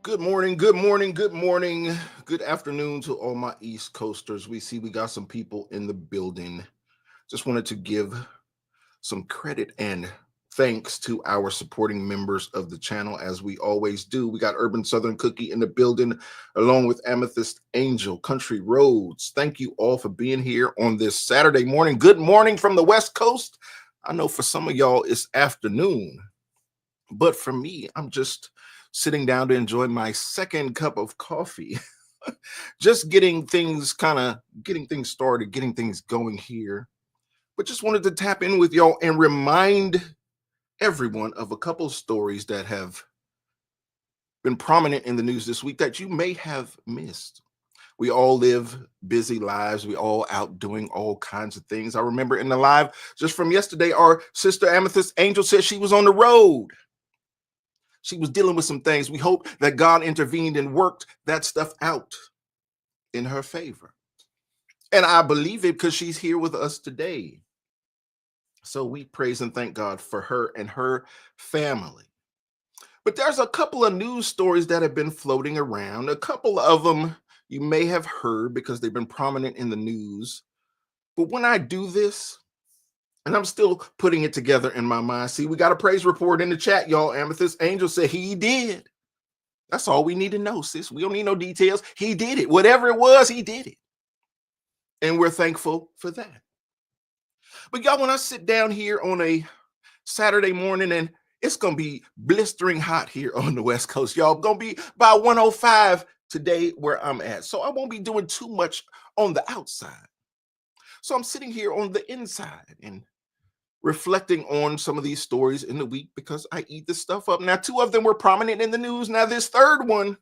Good morning, good morning, good morning, good afternoon to all my East Coasters. We got some people in the building. Just wanted to give some credit and thanks to our supporting members of the channel, as we always do. We got Urban Southern Cookie in the building, along with Amethyst Angel, Country Roads. Thank you all for being here on this Saturday morning. Good morning from the West Coast. I know for some of y'all it's afternoon, but for me, I'm just sitting down to enjoy my second cup of coffee. Just getting things started, getting things going here. But just wanted to tap in with y'all and remind everyone of a couple stories that have been prominent in the news this week that you may have missed. We all live busy lives. We all out doing all kinds of things. I remember in the live just from yesterday, our sister Amethyst Angel said she was on the road. She was dealing with some things. We hope that God intervened and worked that stuff out in her favor. And I believe it because she's here with us today. So we praise and thank God for her and her family. But there's a couple of news stories that have been floating around. A couple of them you may have heard because they've been prominent in the news. But when I do this, and I'm still putting it together in my mind. See, we got a praise report in the chat, y'all. Amethyst Angel said he did. That's all we need to know, sis. We don't need no details. He did it. Whatever it was, he did it. And we're thankful for that. But y'all, when I sit down here on a Saturday morning, and it's going to be blistering hot here on the West Coast, y'all. Going to be about 105 today where I'm at. So I won't be doing too much on the outside. So I'm sitting here on the inside and reflecting on some of these stories in the week because I eat this stuff up. Now, two of them were prominent in the news. Now, this third one,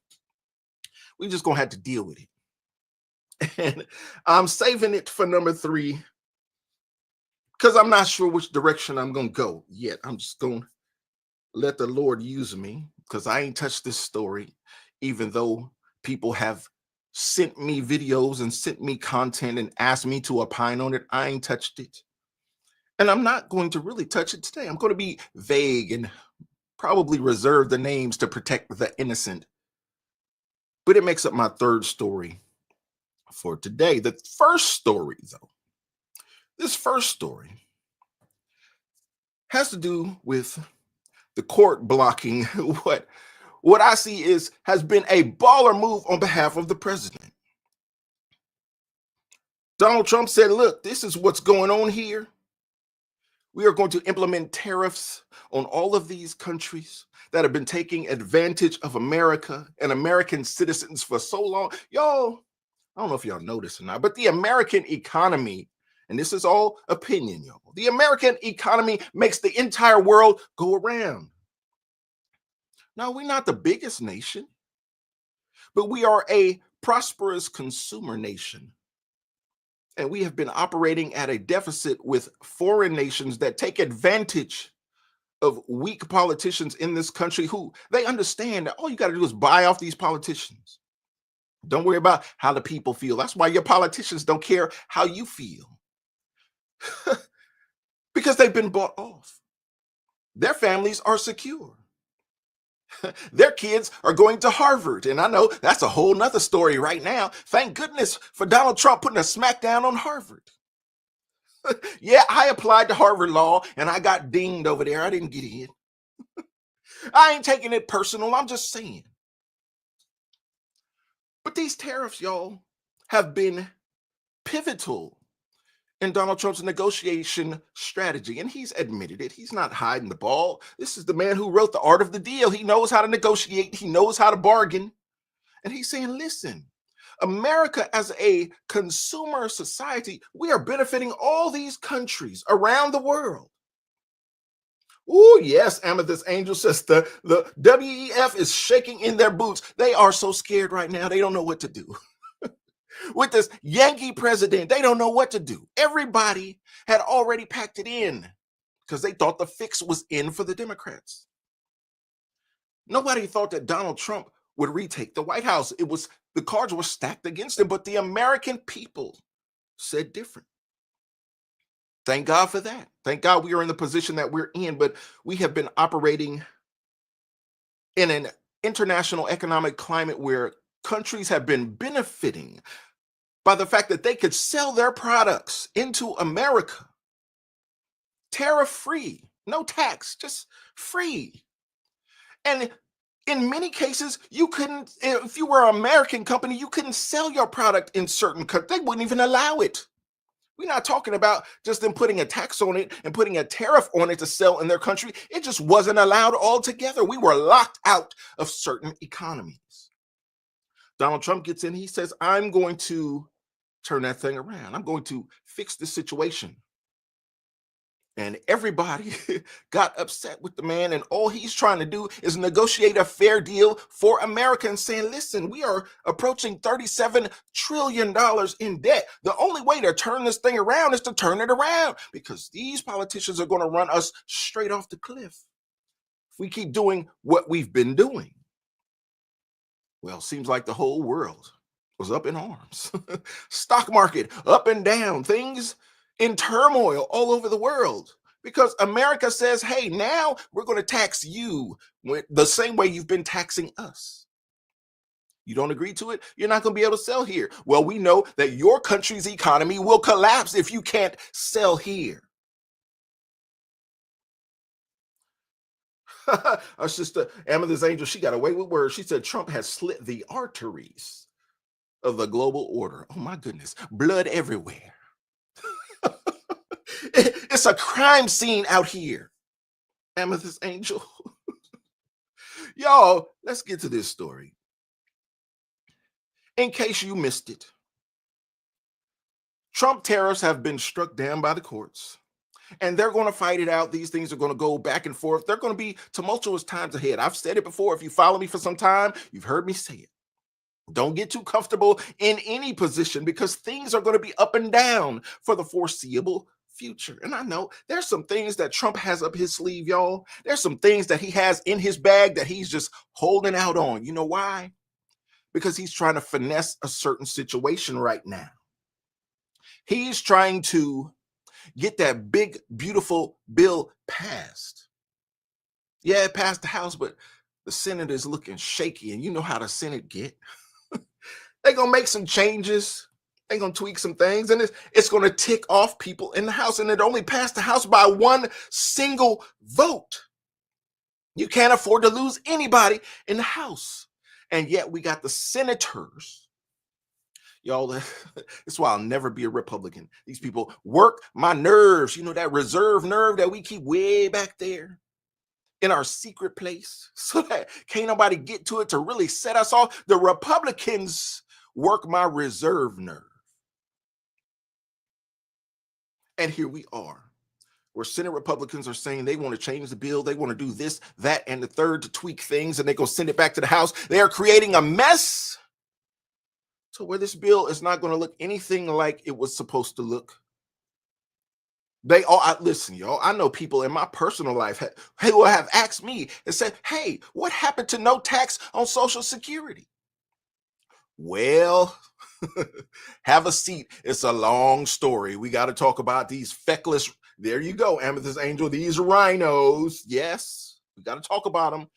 we just gonna have to deal with it. And I'm saving it for number 3 because I'm not sure which direction I'm gonna go yet. I'm just gonna let the Lord use me because I ain't touched this story, even though people have sent me videos and sent me content and asked me to opine on it. I ain't touched it. And I'm not going to really touch it today. I'm going to be vague and probably reserve the names to protect the innocent. But it makes up my third story for today. The first story, though, this first story has to do with the court blocking what I see has been a baller move on behalf of the president. Donald Trump said, look, this is what's going on here. We are going to implement tariffs on all of these countries that have been taking advantage of America and American citizens for so long. Y'all, I don't know if y'all know this or not, but the American economy, and this is all opinion, y'all, the American economy makes the entire world go around. Now, we're not the biggest nation, but we are a prosperous consumer nation. And we have been operating at a deficit with foreign nations that take advantage of weak politicians in this country who they understand that all you got to do is buy off these politicians. Don't worry about how the people feel. That's why your politicians don't care how you feel. Because they've been bought off. Their families are secure. Their kids are going to Harvard. And I know that's a whole nother story right now. Thank goodness for Donald Trump putting a smackdown on Harvard. Yeah, I applied to Harvard Law and I got dinged over there. I didn't get in. I ain't taking it personal. I'm just saying. But these tariffs, y'all, have been pivotal in Donald Trump's negotiation strategy. And he's admitted it. He's not hiding the ball. This is the man who wrote The Art of the Deal. He knows how to negotiate, he knows how to bargain. And he's saying, listen, America as a consumer society, we are benefiting all these countries around the world. Oh, yes, Amethyst Angel says the WEF is shaking in their boots. They are so scared right now. They don't know what to do. With this Yankee president, they don't know what to do. Everybody had already packed it in because they thought the fix was in for the Democrats. Nobody thought that Donald Trump would retake the White House. The cards were stacked against him, but the American people said different. Thank God for that. Thank God we are in the position that we're in, but we have been operating in an international economic climate where countries have been benefiting by the fact that they could sell their products into America tariff free, no tax, just free. And in many cases, you couldn't, if you were an American company, you couldn't sell your product in certain countries. They wouldn't even allow it. We're not talking about just them putting a tax on it and putting a tariff on it to sell in their country. It just wasn't allowed altogether. We were locked out of certain economies. Donald Trump gets in, he says, I'm going to turn that thing around. I'm going to fix the situation. And everybody got upset with the man. And all he's trying to do is negotiate a fair deal for America and saying, listen, we are approaching $37 trillion in debt. The only way to turn this thing around is to turn it around because these politicians are going to run us straight off the cliff if we keep doing what we've been doing. Well, seems like the whole world was up in arms. Stock market up and down, things in turmoil all over the world because America says, hey, now we're going to tax you the same way you've been taxing us. You don't agree to it, you're not going to be able to sell here. Well, we know that your country's economy will collapse if you can't sell here. Our sister Amethyst Angel, she got away with words. She said Trump has slit the arteries of the global order. Oh my goodness, blood everywhere. It's a crime scene out here. Amethyst Angel. Y'all, let's get to this story. In case you missed it, Trump tariffs have been struck down by the courts, and they're going to fight it out. These things are going to go back and forth. They're going to be tumultuous times ahead. I've said it before. If you follow me for some time, you've heard me say it. Don't get too comfortable in any position because things are going to be up and down for the foreseeable future. And I know there's some things that Trump has up his sleeve, y'all. There's some things that he has in his bag that he's just holding out on. You know why? Because he's trying to finesse a certain situation right now. He's trying to get that big, beautiful bill passed. Yeah, it passed the House, but the Senate is looking shaky, and you know how the Senate get. They're going to make some changes. They're going to tweak some things, and it's going to tick off people in the House, and it only passed the House by one single vote. You can't afford to lose anybody in the House. And yet we got the senators. Y'all, that's why I'll never be a Republican. These people work my nerves. You know, that reserve nerve that we keep way back there in our secret place so that can't nobody get to it to really set us off. The Republicans work my reserve nerve. And here we are, where Senate Republicans are saying they want to change the bill. They want to do this, that, and the third to tweak things, and they're going to send it back to the House. They are creating a mess to where this bill is not going to look anything like it was supposed to look. They all, listen, y'all, I know people in my personal life who have asked me and said, hey, what happened to no tax on Social Security? Well, have a seat. It's a long story. We got to talk about these feckless, there you go, Amethyst Angel, these rhinos. Yes, we got to talk about them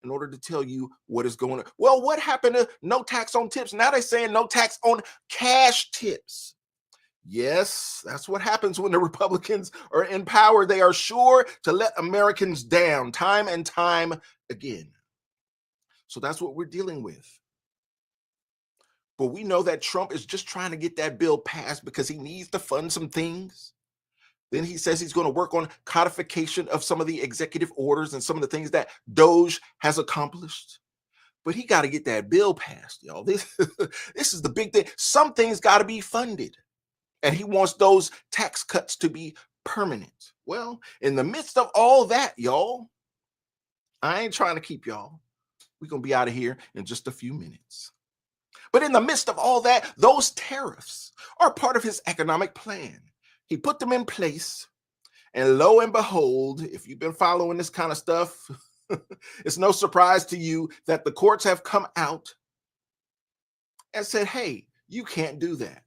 in order to tell you what is going on. Well, what happened to no tax on tips? Now they're saying no tax on cash tips. Yes, that's what happens when the Republicans are in power. They are sure to let Americans down time and time again. So that's what we're dealing with. But we know that Trump is just trying to get that bill passed because he needs to fund some things. Then he says he's going to work on codification of some of the executive orders and some of the things that Doge has accomplished. But he got to get that bill passed, y'all. This is the big thing. Some things got to be funded. And he wants those tax cuts to be permanent. Well, in the midst of all that, y'all, I ain't trying to keep y'all. We're going to be out of here in just a few minutes. But in the midst of all that, those tariffs are part of his economic plan. He put them in place. And lo and behold, if you've been following this kind of stuff, it's no surprise to you that the courts have come out and said, hey, you can't do that.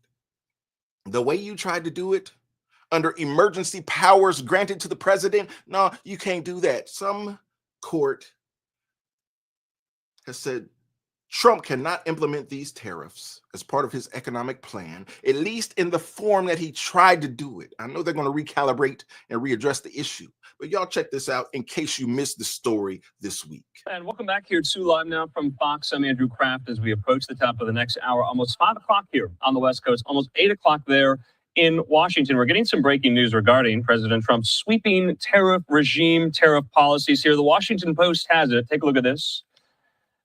The way you tried to do it under emergency powers granted to the president, no, you can't do that. Some court has said Trump cannot implement these tariffs as part of his economic plan, at least in the form that he tried to do it. I know they're going to recalibrate and readdress the issue, but y'all check this out in case you missed the story this week. And welcome back here to Live Now from Fox. I'm Andrew Kraft as we approach the top of the next hour, almost 5 o'clock here on the West Coast, almost 8 o'clock there in Washington. We're getting some breaking news regarding President Trump's sweeping tariff regime, tariff policies here. The Washington Post has it. Take a look at this.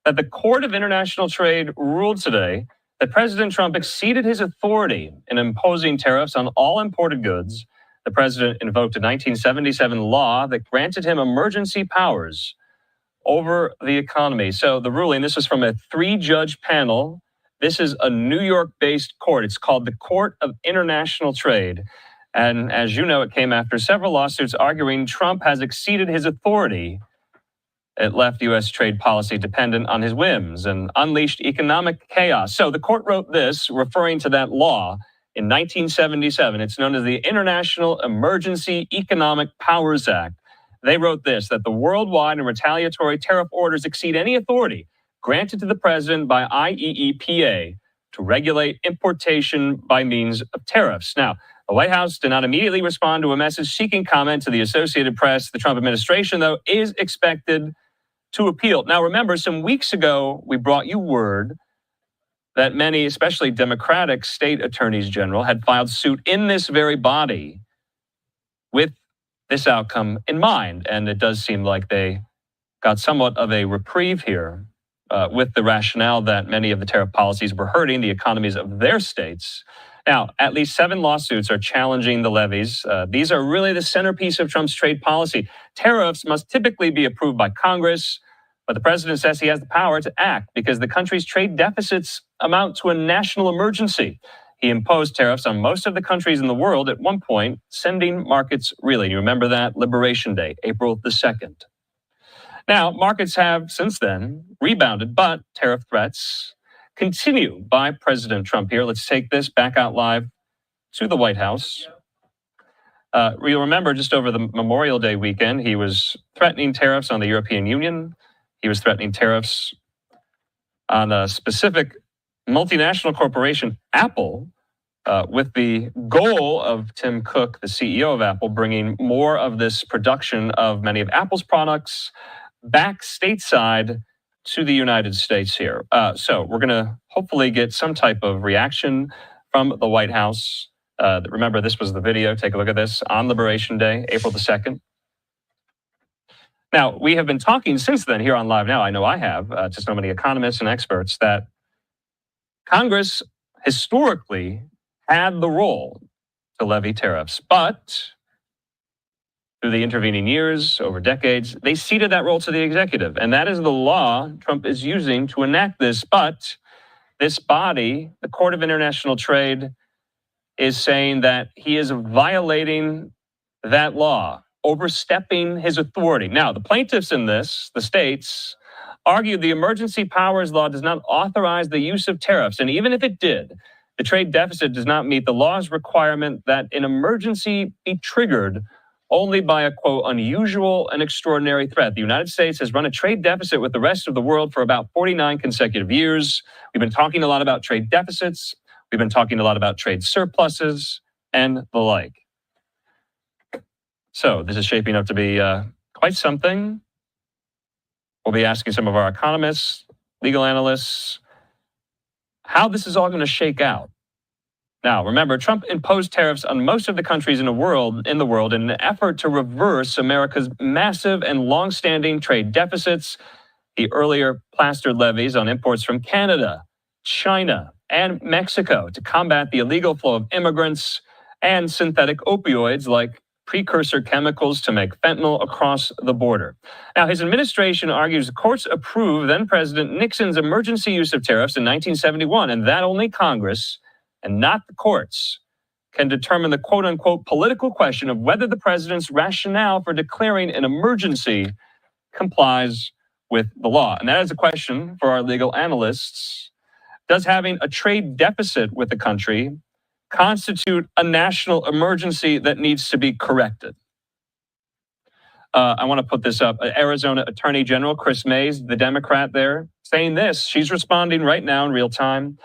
That the Court of International Trade ruled today that President Trump exceeded his authority in imposing tariffs on all imported goods. The president invoked a 1977 law that granted him emergency powers over the economy. So the ruling, this is from a 3-judge panel. This is a New York-based court. It's called the Court of International Trade. And as you know, it came after several lawsuits arguing Trump has exceeded his authority. It left U.S. trade policy dependent on his whims and unleashed economic chaos. So the court wrote this, referring to that law in 1977. It's known as the International Emergency Economic Powers Act. They wrote this, that the worldwide and retaliatory tariff orders exceed any authority granted to the president by IEEPA to regulate importation by means of tariffs. Now, the White House did not immediately respond to a message seeking comment to the Associated Press. The Trump administration, though, is expected to appeal. Now, remember, some weeks ago, we brought you word that many, especially Democratic state attorneys general, had filed suit in this very body with this outcome in mind. And it does seem like they got somewhat of a reprieve here with the rationale that many of the tariff policies were hurting the economies of their states. Now, at least 7 lawsuits are challenging the levies. These are really the centerpiece of Trump's trade policy. Tariffs must typically be approved by Congress, but the president says he has the power to act because the country's trade deficits amount to a national emergency. He imposed tariffs on most of the countries in the world at one point, sending markets reeling. You remember that? Liberation Day, April the 2nd. Now, markets have since then rebounded, but tariff threats continue by President Trump here. Let's take this back out live to the White House. You'll remember just over the Memorial Day weekend, he was threatening tariffs on the European Union. He was threatening tariffs on a specific multinational corporation, Apple, with the goal of Tim Cook, the CEO of Apple, bringing more of this production of many of Apple's products back stateside to the United States here. So we're going to hopefully get some type of reaction from the White House. Remember, this was the video. Take a look at this on Liberation Day, April the 2nd. Now, we have been talking since then here on Live Now, I know I have, to so many economists and experts, that Congress historically had the role to levy tariffs, but through the intervening years, over decades, they ceded that role to the executive. And that is the law Trump is using to enact this. But this body, the Court of International Trade, is saying that he is violating that law, overstepping his authority. Now, the plaintiffs in this, the states, argued the emergency powers law does not authorize the use of tariffs. And even if it did, the trade deficit does not meet the law's requirement that an emergency be triggered only by a, quote, unusual and extraordinary threat. The United States has run a trade deficit with the rest of the world for about 49 consecutive years. We've been talking a lot about trade deficits. We've been talking a lot about trade surpluses and the like. So this is shaping up to be quite something. We'll be asking some of our economists, legal analysts, how this is all going to shake out. Now, remember, Trump imposed tariffs on most of the countries in the world in an effort to reverse America's massive and long-standing trade deficits. He earlier plastered levies on imports from Canada, China, and Mexico to combat the illegal flow of immigrants and synthetic opioids like precursor chemicals to make fentanyl across the border. Now, his administration argues the courts approved then President Nixon's emergency use of tariffs in 1971, and that only Congress and not the courts can determine the quote unquote political question of whether the president's rationale for declaring an emergency complies with the law. And that is a question for our legal analysts. Does having a trade deficit with the country constitute a national emergency that needs to be corrected? I want to put this up. Arizona Attorney General Chris Mays, the Democrat there, saying this. She's responding right now in real time.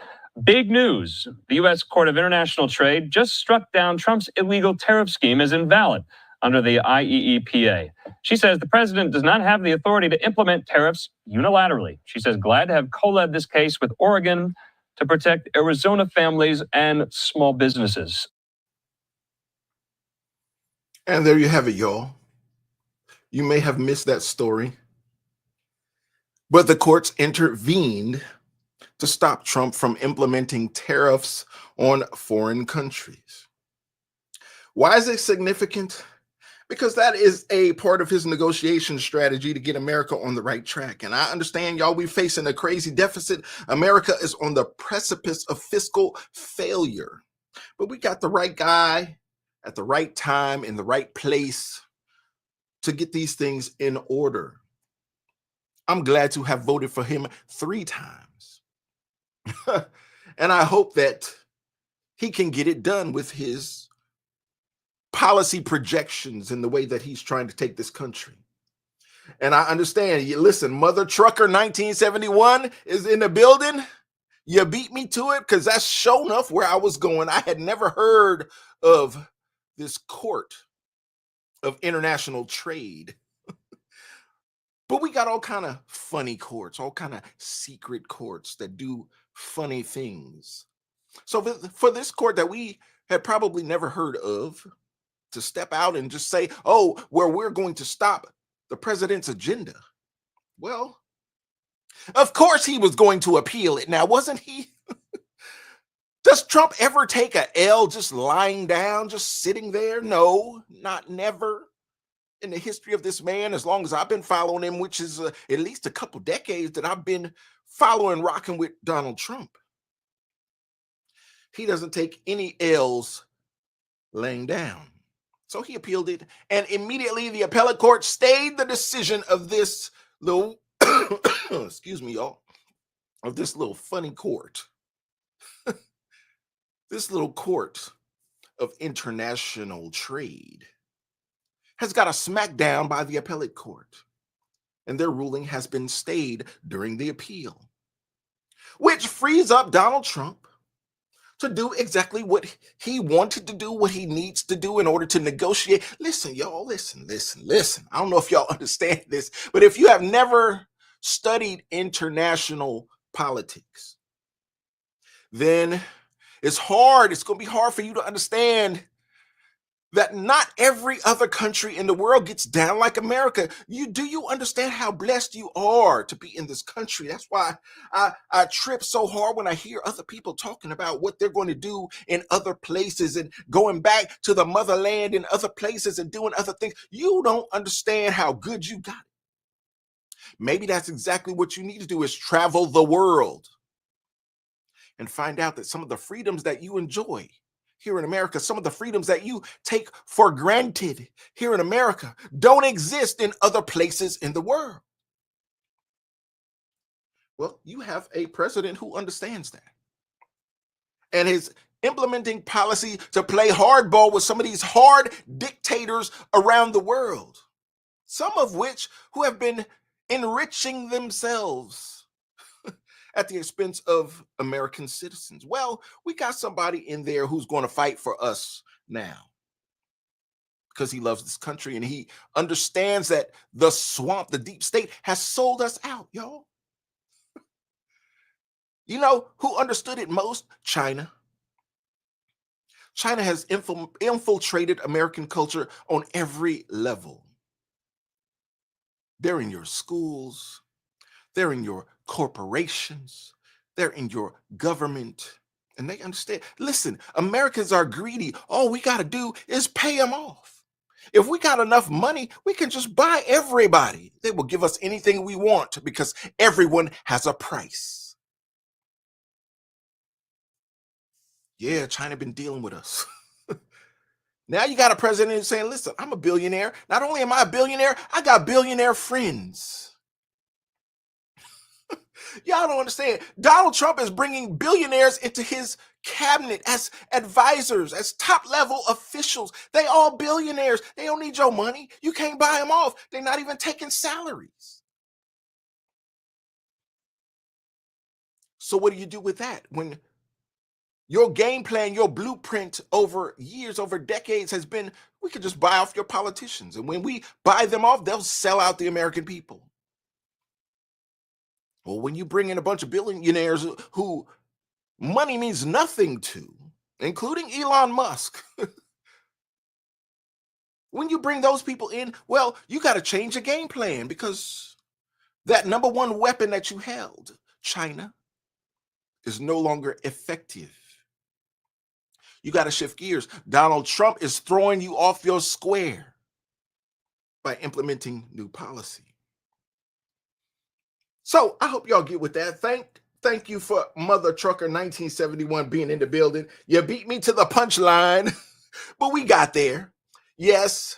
Big news. The U.S. Court of International Trade just struck down Trump's illegal tariff scheme as invalid under the IEEPA. She says the president does not have the authority to implement tariffs unilaterally. She says, glad to have co-led this case with Oregon to protect Arizona families and small businesses. And there you have it, y'all. You may have missed that story, but the courts intervened to stop Trump from implementing tariffs on foreign countries. Why is it significant? Because that is a part of his negotiation strategy to get America on the right track. And I understand, y'all, we're facing a crazy deficit. America is on the precipice of fiscal failure. But we got the right guy at the right time in the right place to get these things in order. I'm glad to have voted for him 3 times. And I hope that he can get it done with his policy projections and the way that he's trying to take this country. And I understand, you listen, Mother Trucker 1971 is in the building. You beat me to it because that's sure enough where I was going. I had never heard of this court of international trade. But we got all kind of funny courts, all kind of secret courts that do funny things. So for this court that we had probably never heard of to step out and just say, oh, well, we're going to stop the president's agenda. Well, of course he was going to appeal it now, wasn't he? Does Trump ever take a L just lying down, just sitting there? No, not never. In the history of this man, as long as I've been following him, which is at least a couple decades that I've been following, rocking with Donald Trump. He doesn't take any L's laying down. So he appealed it, and immediately the appellate court stayed the decision of this little, excuse me, y'all, of this little funny court. This little court of international trade has got a smackdown by the appellate court, and their ruling has been stayed during the appeal, which frees up Donald Trump to do exactly what he wanted to do, what he needs to do in order to negotiate. Listen, y'all, listen. I don't know if y'all understand this, but if you have never studied international politics, then it's hard. It's going to be hard for you to understand that not every other country in the world gets down like America. Do you understand how blessed you are to be in this country? That's why I trip so hard when I hear other people talking about what they're going to do in other places and going back to the motherland in other places and doing other things. You don't understand how good you got it. Maybe that's exactly what you need to do, is travel the world and find out that some of the freedoms that you enjoy here in America, some of the freedoms that you take for granted here in America, don't exist in other places in the world. Well, you have a president who understands that and is implementing policy to play hardball with some of these hard dictators around the world, some of which who have been enriching themselves at the expense of American citizens. Well, we got somebody in there who's going to fight for us now because he loves this country and he understands that the swamp, the deep state, has sold us out, y'all. You know who understood it most? China. China has infiltrated American culture on every level. They're in your schools, they're in your corporations, they're in your government, and they understand. Listen, Americans are greedy. All we got to do is pay them off. If we got enough money, we can just buy everybody. They will give us anything we want because everyone has a price. Yeah, China been dealing with us. Now you got a president who's saying, listen, I'm a billionaire. Not only am I a billionaire, I got billionaire friends. Y'all don't understand. Donald Trump is bringing billionaires into his cabinet as advisors, as top level officials. They all billionaires. They don't need your money. You can't buy them off. They're not even taking salaries. So what do you do with that when your game plan, your blueprint over years, over decades has been, we could just buy off your politicians. And when we buy them off, they'll sell out the American people. Well, when you bring in a bunch of billionaires who money means nothing to, including Elon Musk, when you bring those people in, well, you got to change the game plan because that number one weapon that you held, China, is no longer effective. You got to shift gears. Donald Trump is throwing you off your square by implementing new policy. So I hope y'all get with that. Thank you for Mother Trucker 1971 being in the building. You beat me to the punchline, but we got there. Yes,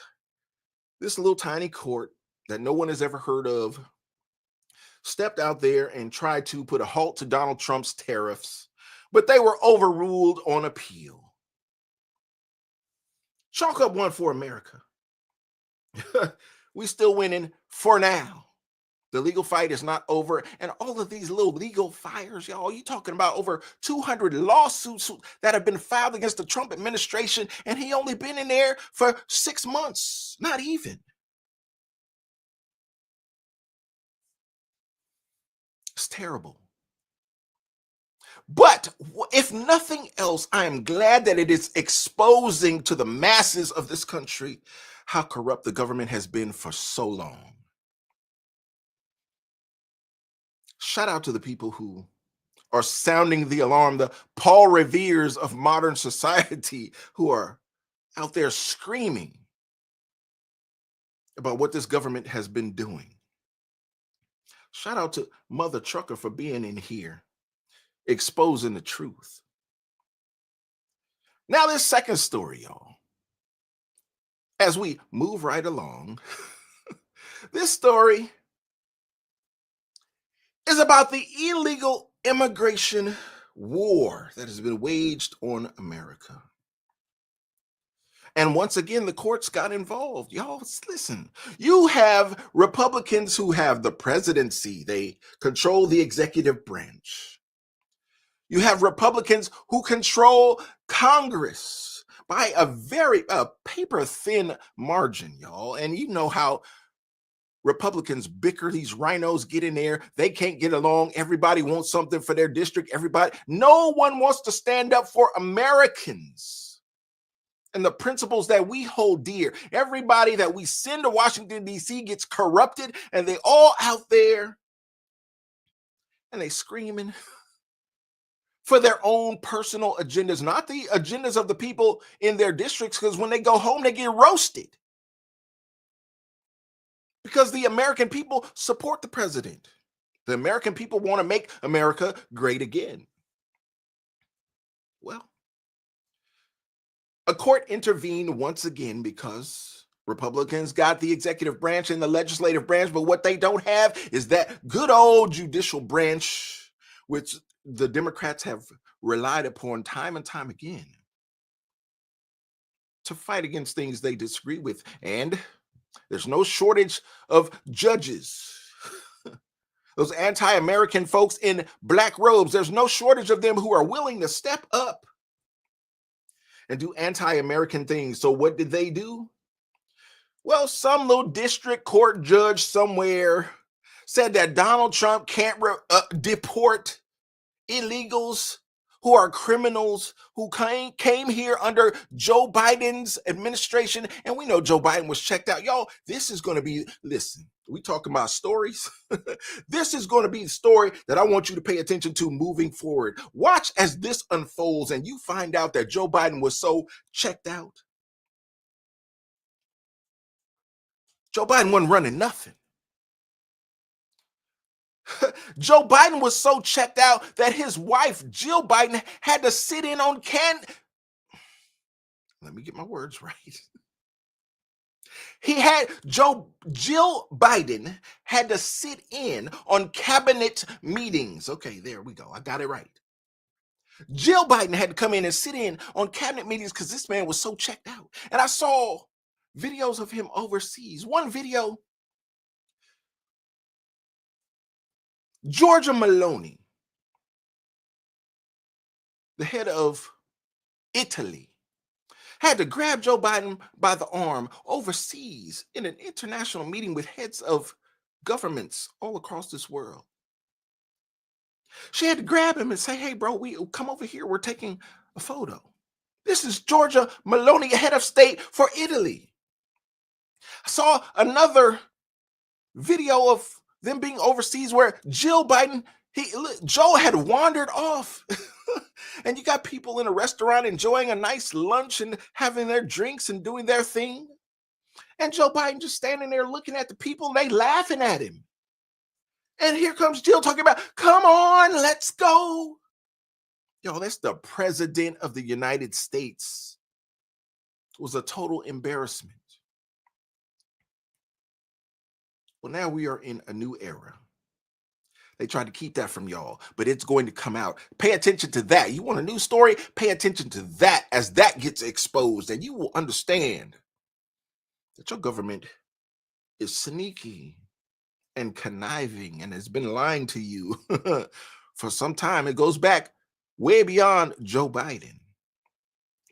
this little tiny court that no one has ever heard of stepped out there and tried to put a halt to Donald Trump's tariffs, but they were overruled on appeal. Chalk up one for America. We still winning for now. The legal fight is not over. And all of these little legal fires, y'all, you talking about over 200 lawsuits that have been filed against the Trump administration, and he only been in there for 6 months, not even. It's terrible. But if nothing else, I am glad that it is exposing to the masses of this country how corrupt the government has been for so long. Shout out to the people who are sounding the alarm, the Paul Reveres of modern society who are out there screaming about what this government has been doing. Shout out to Mother Trucker for being in here, exposing the truth. Now, this second story, y'all, as we move right along, this story is about the illegal immigration war that has been waged on America. And once again, the courts got involved. Y'all, listen, you have Republicans who have the presidency, they control the executive branch. You have Republicans who control Congress by a very paper thin margin, y'all. And you know how Republicans bicker, these rhinos get in there, they can't get along, everybody wants something for their district, no one wants to stand up for Americans and the principles that we hold dear. Everybody that we send to Washington, D.C. gets corrupted, and they all out there and they screaming for their own personal agendas, not the agendas of the people in their districts, because when they go home, they get roasted. Because the American people support the president. The American people want to make America great again. Well, a court intervened once again because Republicans got the executive branch and the legislative branch, but what they don't have is that good old judicial branch, which the Democrats have relied upon time and time again to fight against things they disagree with. And there's no shortage of judges. Those anti-American folks in black robes, there's no shortage of them who are willing to step up and do anti-American things. So what did they do? Well, some little district court judge somewhere said that Donald Trump can't deport illegals, who are criminals, who came here under Joe Biden's administration. And we know Joe Biden was checked out. Y'all, this is going to be, listen, we talking about stories. This is going to be the story that I want you to pay attention to moving forward. Watch as this unfolds and you find out that Joe Biden was so checked out. Joe Biden wasn't running nothing. Joe Biden was so checked out that his wife, Jill Biden, had to sit in on let me get my words right. Jill Biden had to sit in on cabinet meetings. Okay, there we go. I got it right. Jill Biden had to come in and sit in on cabinet meetings because this man was so checked out. And I saw videos of him overseas. One video, Giorgia Meloni, the head of Italy, had to grab Joe Biden by the arm overseas in an international meeting with heads of governments all across this world. She had to grab him and say, hey, bro, we come over here. We're taking a photo. This is Giorgia Meloni, head of state for Italy. I saw another video of them being overseas where Jill Biden, Joe had wandered off. And you got people in a restaurant enjoying a nice lunch and having their drinks and doing their thing. And Joe Biden just standing there looking at the people and they laughing at him. And here comes Jill talking about, come on, let's go. Yo, that's the president of the United States. It was a total embarrassment. Well, now we are in a new era. They tried to keep that from y'all, but it's going to come out. Pay attention to that. You want a news story? Pay attention to that as that gets exposed, and you will understand that your government is sneaky and conniving and has been lying to you for some time. It goes back way beyond Joe Biden.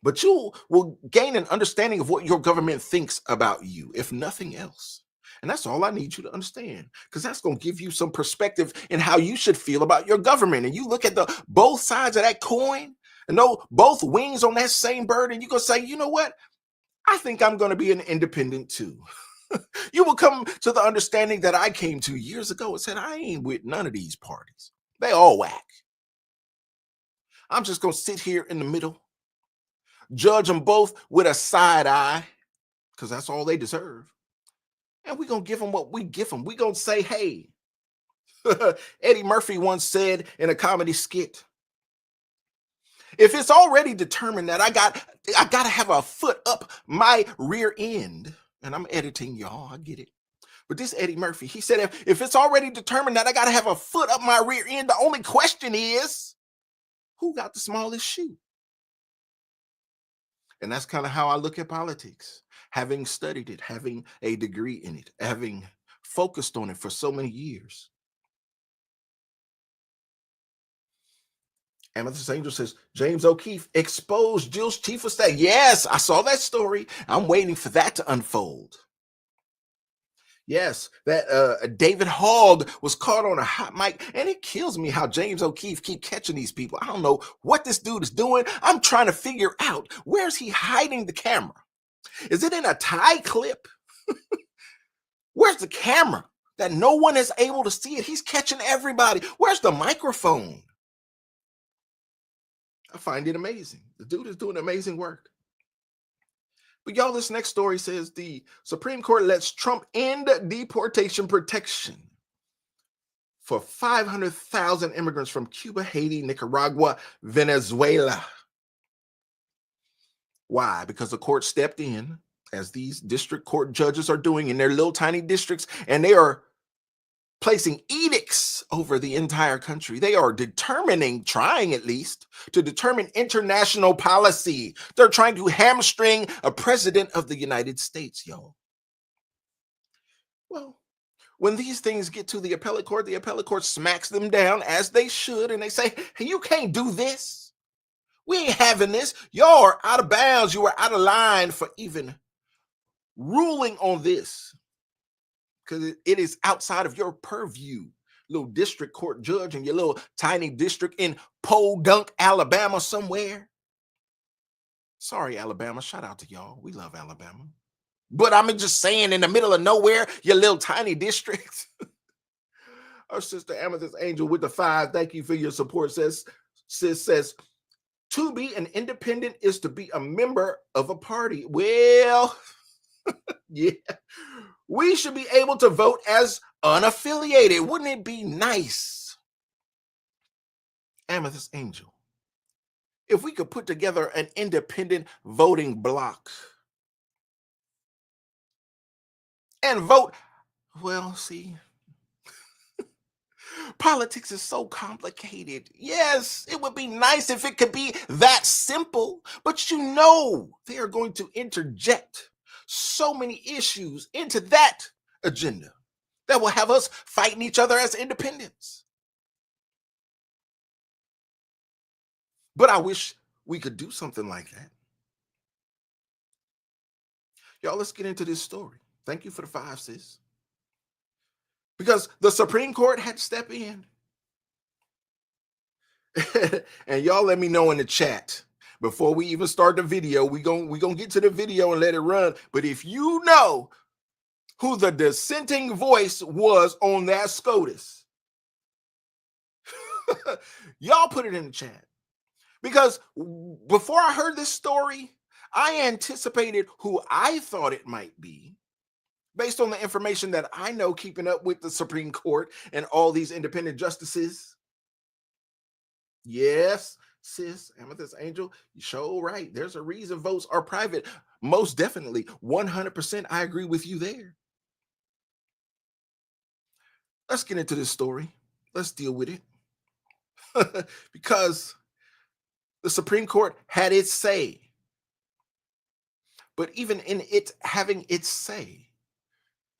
But you will gain an understanding of what your government thinks about you, if nothing else. And that's all I need you to understand, because that's going to give you some perspective in how you should feel about your government. And you look at the both sides of that coin and know both wings on that same bird, and you're going to say, you know what? I think I'm going to be an independent too. You will come to the understanding that I came to years ago and said, I ain't with none of these parties. They all whack. I'm just going to sit here in the middle, judge them both with a side eye, because that's all they deserve. And we're going to give them what we give them. We're going to say, hey, Eddie Murphy once said in a comedy skit, if it's already determined that I got to have a foot up my rear end, and I'm editing, y'all, I get it. But this Eddie Murphy, he said, if it's already determined that I got to have a foot up my rear end, the only question is, who got the smallest shoe? And that's kind of how I look at politics, having studied it, having a degree in it, having focused on it for so many years. Amethyst Angel says, James O'Keefe exposed Jill's chief of staff. Yes, I saw that story. I'm waiting for that to unfold. Yes, that David Hogg was caught on a hot mic, and it kills me how James O'Keefe keep catching these people. I don't know what this dude is doing. I'm trying to figure out, where's he hiding the camera? Is it in a tie clip? Where's the camera that no one is able to see it? He's catching everybody. Where's the microphone? I find it amazing. The dude is doing amazing work. But y'all, this next story says the Supreme Court lets Trump end deportation protection for 500,000 immigrants from Cuba, Haiti, Nicaragua, Venezuela. Why? Because the court stepped in, as these district court judges are doing in their little tiny districts, and they are placing edicts over the entire country. They are trying at least, to determine international policy. They're trying to hamstring a president of the United States, y'all. Well, when these things get to the appellate court smacks them down, as they should, and they say, hey, you can't do this. We ain't having this. Y'all are out of bounds. You are out of line for even ruling on this, because it is outside of your purview. little district court judge in your little tiny district in Podunk, Alabama somewhere. Sorry, Alabama. Shout out to y'all. We love Alabama. But I'm just saying, in the middle of nowhere, your little tiny district. Our sister Amethyst Angel with the 5. Thank you for your support. Sis says, to be an independent is to be a member of a party. Well, yeah. We should be able to vote as unaffiliated. Wouldn't it be nice? Amethyst Angel, if we could put together an independent voting block and vote, well, see, politics is so complicated. Yes, it would be nice if it could be that simple, but you know they are going to interject so many issues into that agenda that will have us fighting each other as independents. But I wish we could do something like that. Y'all, let's get into this story. Thank you for the 5, sis. Because the Supreme Court had to step in. And y'all let me know in the chat before we even start the video. We're gonna get to the video and let it run. But if you know who the dissenting voice was on that SCOTUS, y'all put it in the chat. Because before I heard this story, I anticipated who I thought it might be based on the information that I know keeping up with the Supreme Court and all these independent justices. Yes, sis, Amethyst Angel, you sure right. There's a reason votes are private. Most definitely, 100%, I agree with you there. Let's get into this story. Let's deal with it. Because the Supreme Court had its say. But even in it having its say,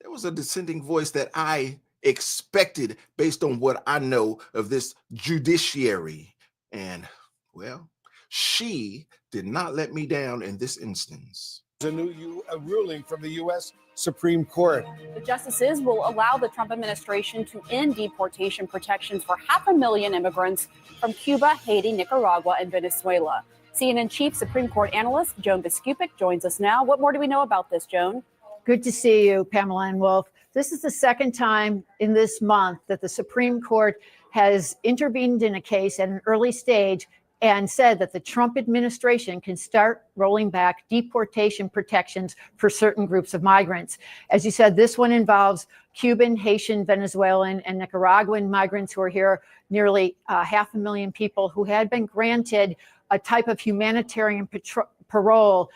there was a dissenting voice that I expected based on what I know of this judiciary. And, well, she did not let me down in this instance. A new ruling from the U.S. Supreme Court. The justices will allow the Trump administration to end deportation protections for 500,000 immigrants from Cuba, Haiti, Nicaragua, and Venezuela. CNN Chief Supreme Court Analyst Joan Biskupic joins us now. What more do we know about this, Joan? Good to see you, Pamela and Wolf. This is the second time in this month that the Supreme Court has intervened in a case at an early stage and said that the Trump administration can start rolling back deportation protections for certain groups of migrants. As you said, this one involves Cuban, Haitian, Venezuelan, and Nicaraguan migrants who are here, nearly 500,000 people who had been granted a type of humanitarian parole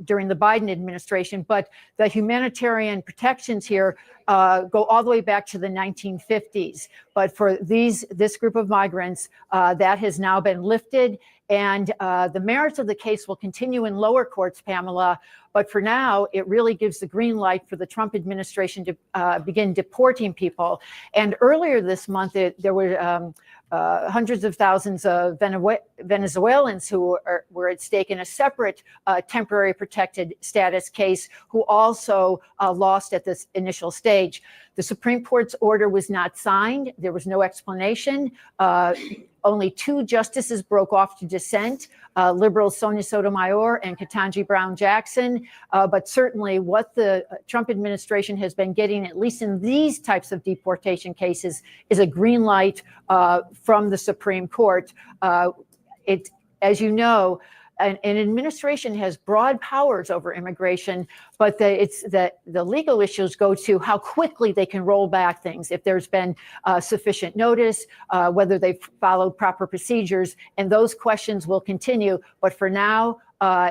during the Biden administration. But the humanitarian protections here go all the way back to the 1950s. But for this group of migrants, that has now been lifted. And the merits of the case will continue in lower courts, Pamela. But for now, it really gives the green light for the Trump administration to begin deporting people. And earlier this month, there were hundreds of thousands of Venezuelans who were at stake in a separate temporary protected status case who also lost at this initial stage. The Supreme Court's order was not signed. There was no explanation. Only 2 justices broke off to dissent, liberals Sonia Sotomayor and Ketanji Brown Jackson. But certainly what the Trump administration has been getting, at least in these types of deportation cases, is a green light from the Supreme Court. As you know, an administration has broad powers over immigration, but the legal issues go to how quickly they can roll back things, if there's been sufficient notice, whether they've followed proper procedures, and those questions will continue. But for now,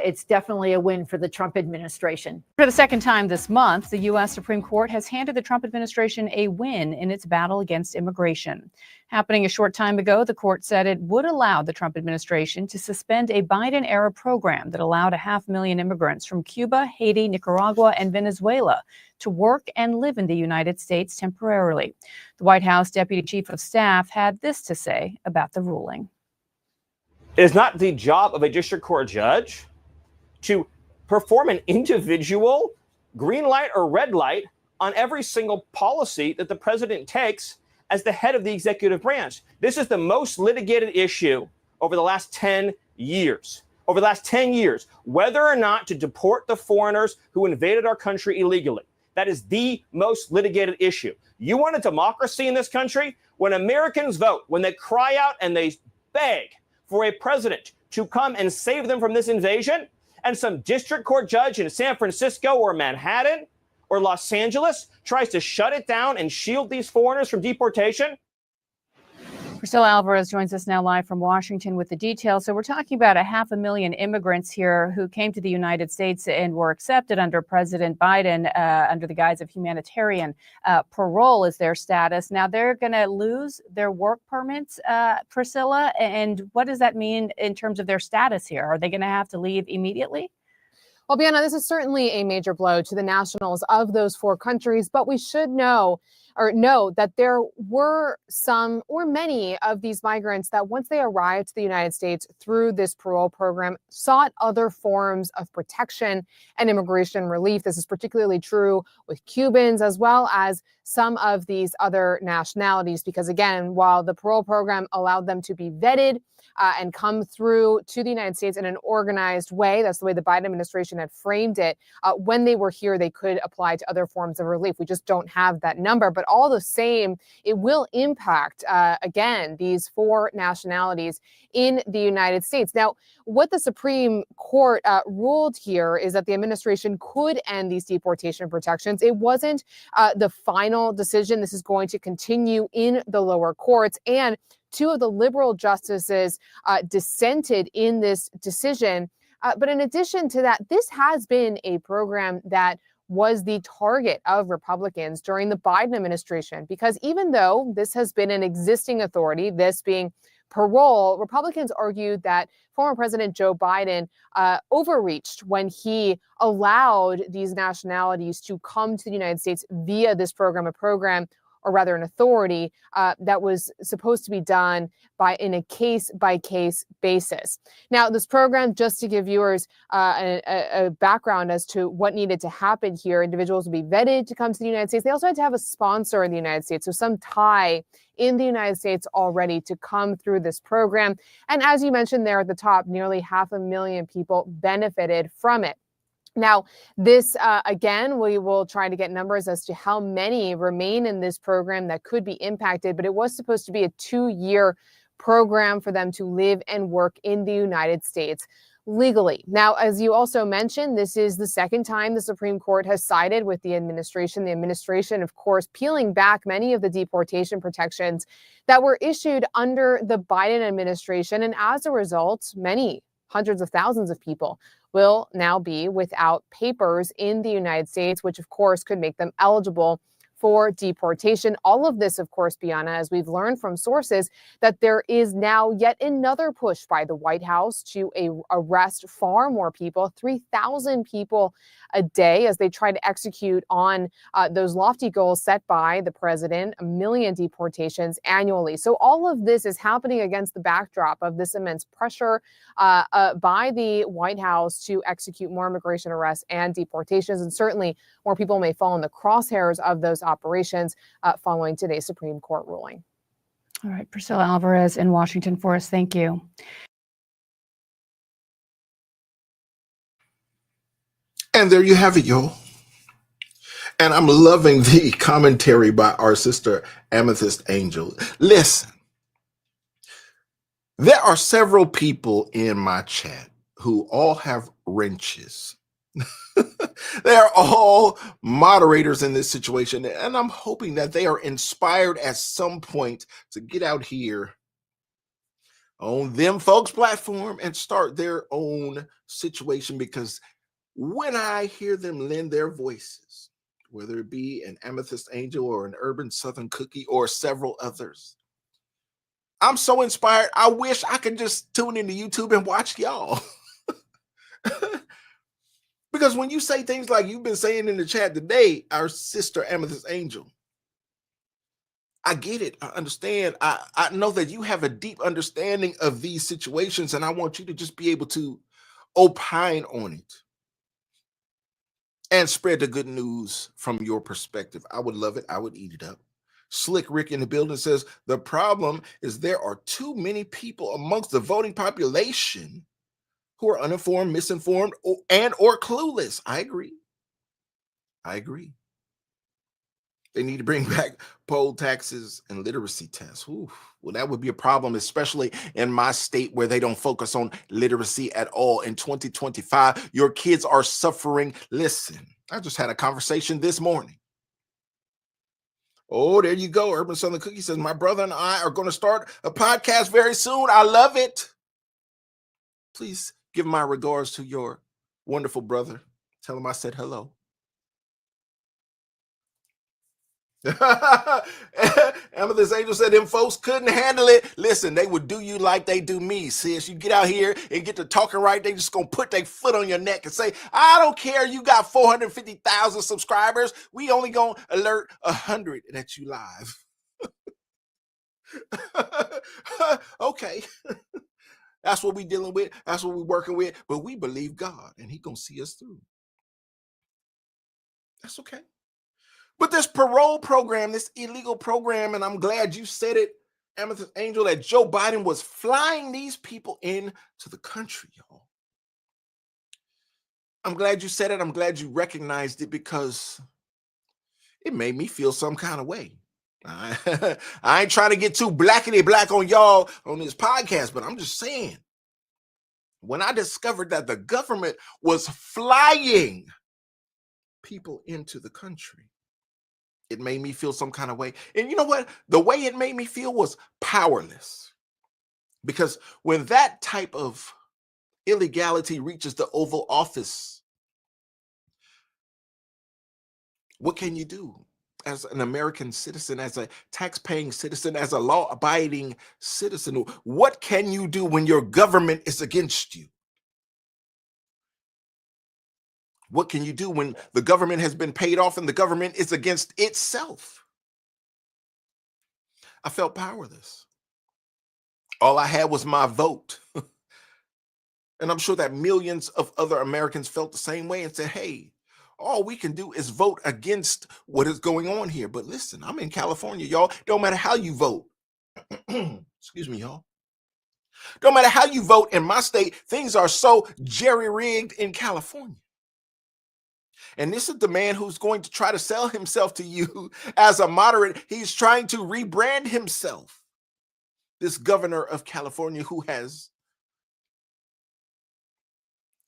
it's definitely a win for the Trump administration. For the second time this month, the U.S. Supreme Court has handed the Trump administration a win in its battle against immigration. Happening a short time ago, the court said it would allow the Trump administration to suspend a Biden-era program that allowed 500,000 immigrants from Cuba, Haiti, Nicaragua, and Venezuela to work and live in the United States temporarily. The White House Deputy Chief of Staff had this to say about the ruling. It is not the job of a district court judge to perform an individual green light or red light on every single policy that the president takes as the head of the executive branch. This is the most litigated issue over the last 10 years. Over the last 10 years, whether or not to deport the foreigners who invaded our country illegally. That is the most litigated issue. You want a democracy in this country? When Americans vote, when they cry out and they beg for a president to come and save them from this invasion, and some district court judge in San Francisco or Manhattan or Los Angeles tries to shut it down and shield these foreigners from deportation. Priscilla Alvarez joins us now live from Washington with the details. So we're talking about 500,000 immigrants here who came to the United States and were accepted under President Biden under the guise of humanitarian parole is their status. Now they're going to lose their work permits, Priscilla. And what does that mean in terms of their status here? Are they going to have to leave immediately? Well, Bianna, this is certainly a major blow to the nationals of those four countries, but we should know that there were some or many of these migrants that once they arrived to the United States through this parole program sought other forms of protection and immigration relief. This is particularly true with Cubans as well as some of these other nationalities, because again, while the parole program allowed them to be vetted and come through to the United States in an organized way, that's the way the Biden administration had framed it, when they were here, they could apply to other forms of relief. We just don't have that number. But all the same, it will impact, again, these four nationalities in the United States. Now, what the Supreme Court ruled here is that the administration could end these deportation protections. It wasn't the final decision. This is going to continue in the lower courts. And two of the liberal justices dissented in this decision. But in addition to that, this has been a program that was the target of Republicans during the Biden administration, because even though this has been an existing authority, this being parole, Republicans argued that former President Joe Biden overreached when he allowed these nationalities to come to the United States via this program, or rather an authority that was supposed to be done in a case-by-case basis. Now, this program, just to give viewers a background as to what needed to happen here, individuals would be vetted to come to the United States. They also had to have a sponsor in the United States, so some tie in the United States already to come through this program. And as you mentioned there at the top, nearly 500,000 people benefited from it. Now, this, again, we will try to get numbers as to how many remain in this program that could be impacted, but it was supposed to be a 2-year program for them to live and work in the United States legally. Now, as you also mentioned, this is the second time the Supreme Court has sided with the administration. The administration, of course, peeling back many of the deportation protections that were issued under the Biden administration. And as a result, many hundreds of thousands of people will now be without papers in the United States, which of course could make them eligible for deportation. All of this, of course, Bianna, as we've learned from sources, that there is now yet another push by the White House to arrest far more people, 3,000 people a day, as they try to execute on those lofty goals set by the president, 1 million deportations annually. So all of this is happening against the backdrop of this immense pressure by the White House to execute more immigration arrests and deportations. And certainly more people may fall in the crosshairs of those operations following today's Supreme Court ruling. All right, Priscilla Alvarez in Washington for us. Thank you. And there you have it, y'all. And I'm loving the commentary by our sister Amethyst Angel. Listen, there are several people in my chat who all have wrenches. They are all moderators in this situation, and I'm hoping that they are inspired at some point to get out here on them folks' platform and start their own situation, because when I hear them lend their voices, whether it be an Amethyst Angel or an Urban Southern Cookie or several others, I'm so inspired. I wish I could just tune into YouTube and watch y'all. Because when you say things like you've been saying in the chat today, our sister Amethyst Angel, I get it. I understand. I know that you have a deep understanding of these situations, and I want you to just be able to opine on it and spread the good news from your perspective. I would love it. I would eat it up. Slick Rick in the building says the problem is there are too many people amongst the voting population who are uninformed, misinformed, or clueless. I agree. They need to bring back poll taxes and literacy tests. Ooh, well, that would be a problem, especially in my state where they don't focus on literacy at all. In 2025, your kids are suffering. Listen, I just had a conversation this morning. Oh, there you go. Urban Southern Cookie says, my brother and I are going to start a podcast very soon. I love it. Please give my regards to your wonderful brother. Tell him I said hello. Amethyst Angel said them folks couldn't handle it. Listen, they would do you like they do me, sis. You get out here and get to talking right, they just gonna put their foot on your neck and say, I don't care, you got 450,000 subscribers. We only gonna alert 100 that you live. Okay. That's what we dealing with. That's what we working with. But we believe God and he gonna see us through. That's okay. But this parole program, this illegal program, and I'm glad you said it, Amethyst Angel, that Joe Biden was flying these people into the country, y'all. I'm glad you said it. I'm glad you recognized it because it made me feel some kind of way. I ain't trying to get too blackety black on y'all on this podcast, but I'm just saying, when I discovered that the government was flying people into the country, it made me feel some kind of way. And you know what? The way it made me feel was powerless. Because when that type of illegality reaches the Oval Office, what can you do as an American citizen, as a tax-paying citizen, as a law-abiding citizen? What can you do when your government is against you? What can you do when the government has been paid off and the government is against itself? I felt powerless. All I had was my vote. And I'm sure that millions of other Americans felt the same way and said, hey, all we can do is vote against what is going on here. But listen, I'm in California, y'all. Don't matter how you vote. Excuse me, y'all. Don't matter how you vote in my state, things are so jerry-rigged in California. And this is the man who's going to try to sell himself to you as a moderate. He's trying to rebrand himself. This governor of California who has,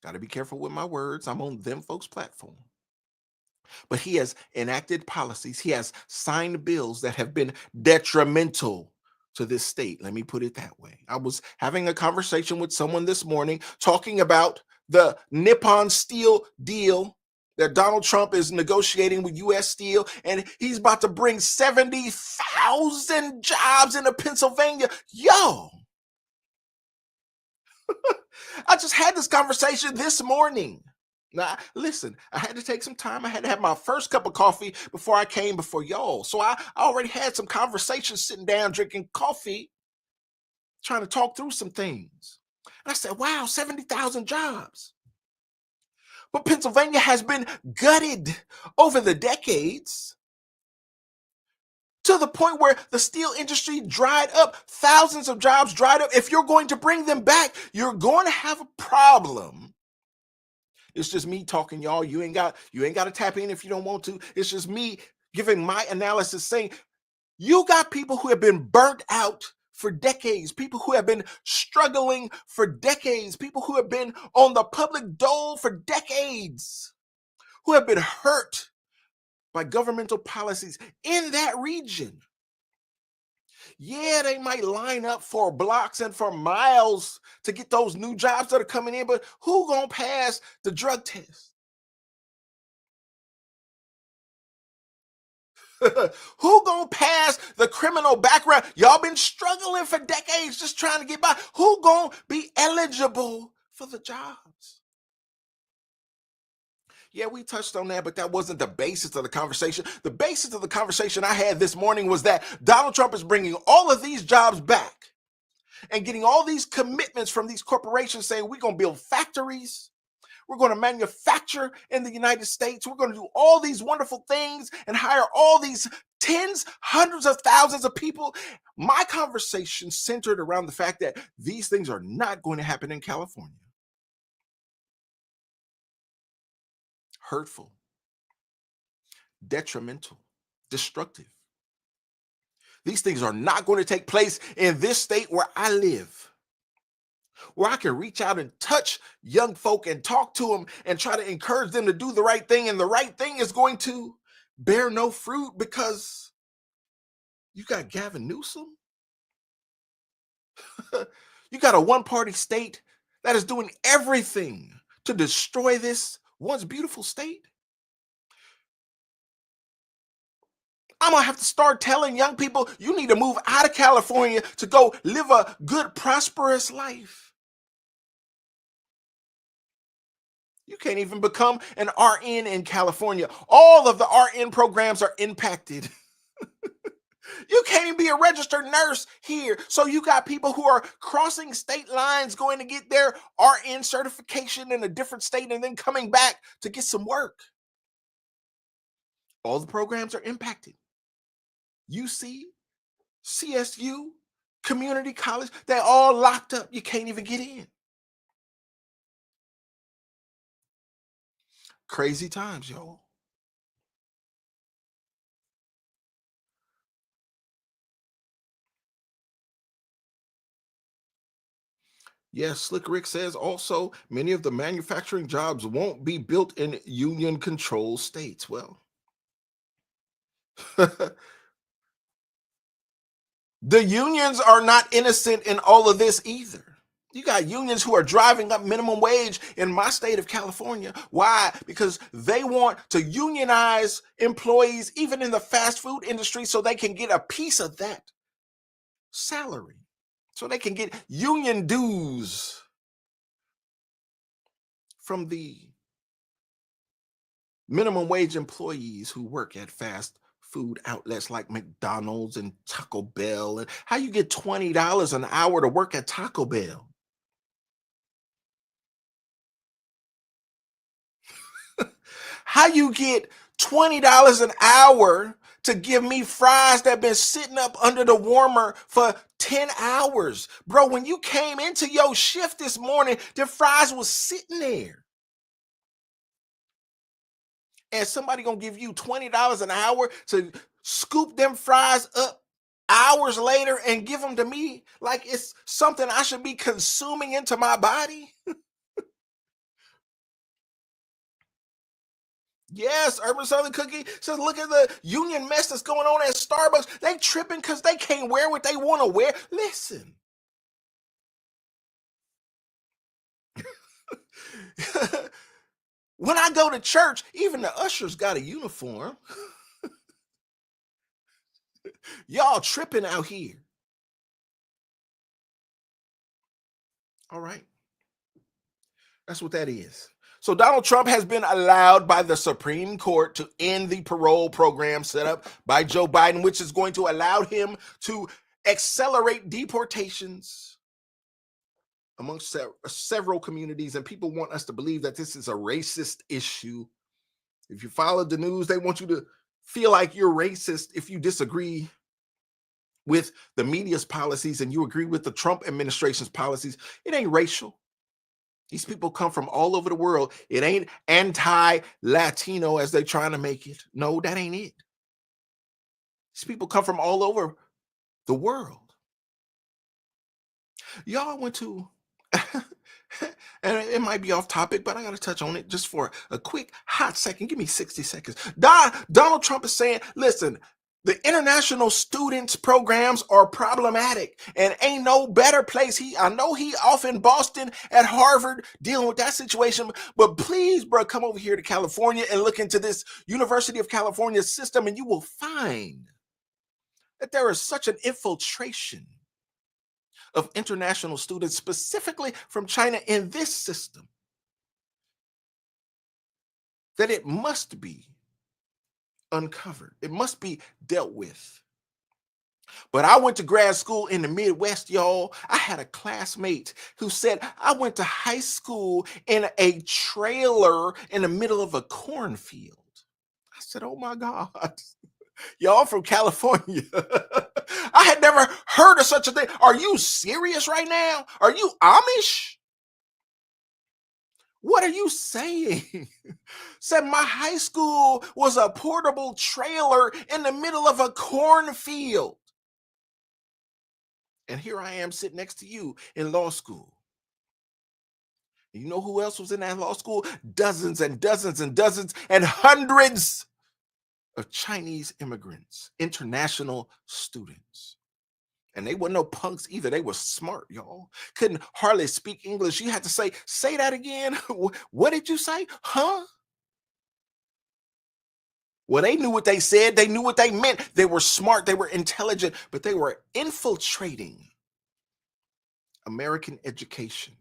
got to be careful with my words, I'm on them folks' platform. But he has enacted policies. He has signed bills that have been detrimental to this state. Let me put it that way. I was having a conversation with someone this morning talking about the Nippon Steel deal that Donald Trump is negotiating with U.S. Steel, and he's about to bring 70,000 jobs into Pennsylvania. Yo, I just had this conversation this morning. Now, listen, I had to take some time. I had to have my first cup of coffee before I came before y'all. So I already had some conversations sitting down, drinking coffee, trying to talk through some things. And I said, wow, 70,000 jobs. But Pennsylvania has been gutted over the decades to the point where the steel industry dried up, thousands of jobs dried up. If you're going to bring them back, you're going to have a problem. It's just me talking, y'all. You ain't got to tap in if you don't want to. It's just me giving my analysis, saying you got people who have been burnt out for decades, people who have been struggling for decades, people who have been on the public dole for decades, who have been hurt by governmental policies in that region. Yeah, they might line up for blocks and for miles to get those new jobs that are coming in, but who gonna pass the drug test? Who gonna pass the criminal background? Y'all been struggling for decades just trying to get by. Who gonna be eligible for the jobs? Yeah, we touched on that, but that wasn't the basis of the conversation. The basis of the conversation I had this morning was that Donald Trump is bringing all of these jobs back and getting all these commitments from these corporations saying we're going to build factories, We're going to manufacture in the United States. We're going to do all these wonderful things and hire all these tens, hundreds of thousands of people. My conversation centered around the fact that these things are not going to happen in California. Hurtful, detrimental, destructive. These things are not going to take place in this state where I live, where I can reach out and touch young folk and talk to them and try to encourage them to do the right thing. And the right thing is going to bear no fruit because you got Gavin Newsom. You got a one-party state that is doing everything to destroy this once beautiful state. I'm going to have to start telling young people, you need to move out of California to go live a good, prosperous life. You can't even become an RN in California. All of the RN programs are impacted. You can't even be a registered nurse here. So you got people who are crossing state lines going to get their RN certification in a different state and then coming back to get some work. All the programs are impacted. UC, CSU, community college, they're all locked up. You can't even get in. Crazy times, y'all. Yes, Slick Rick says also many of the manufacturing jobs won't be built in union control states. Well, the unions are not innocent in all of this either. You got unions who are driving up minimum wage in my state of California. Why? Because they want to unionize employees, even in the fast food industry, so they can get a piece of that salary, so they can get union dues from the minimum wage employees who work at fast food outlets like McDonald's and Taco Bell. And how you get $20 an hour to work at Taco Bell? How you get $20 an hour to give me fries that have been sitting up under the warmer for 10 hours? Bro, when you came into your shift this morning, the fries was sitting there. And somebody gonna give you $20 an hour to scoop them fries up hours later and give them to me like it's something I should be consuming into my body? Yes, Urban Southern Cookie says, look at the union mess that's going on at Starbucks. They tripping because they can't wear what they want to wear. Listen. When I go to church, even the ushers got a uniform. Y'all tripping out here. All right. That's what that is. So Donald Trump has been allowed by the Supreme Court to end the parole program set up by Joe Biden, which is going to allow him to accelerate deportations amongst several communities. And people want us to believe that this is a racist issue. If you follow the news, they want you to feel like you're racist if you disagree with the media's policies and you agree with the Trump administration's policies. It ain't racial. These people come from all over the world. It ain't anti-Latino as they're trying to make it. No, that ain't it. These people come from all over the world. Y'all went to, and it might be off topic, but I got to touch on it just for a quick hot second. Give me 60 seconds. Donald Trump is saying, listen, the international students programs are problematic and ain't no better place. I know he off in Boston at Harvard dealing with that situation, but please, bro, come over here to California and look into this University of California system, and you will find that there is such an infiltration of international students, specifically from China, in this system, that it must be uncovered. It must be dealt with. But I went to grad school in the Midwest, y'all. I had a classmate who said, I went to high school in a trailer in the middle of a cornfield. I said, oh my God, y'all from California. I had never heard of such a thing. Are you serious right now? Are you Amish? What are you saying? Said my high school was a portable trailer in the middle of a cornfield. And here I am sitting next to you in law school. You know who else was in that law school? Dozens and dozens and dozens and hundreds of Chinese immigrants, international students. And they weren't no punks either. They were smart, y'all. Couldn't hardly speak English. You had to say that again. What did you say? Huh? Well, they knew what they said. They knew what they meant. They were smart. They were intelligent, but they were infiltrating American education.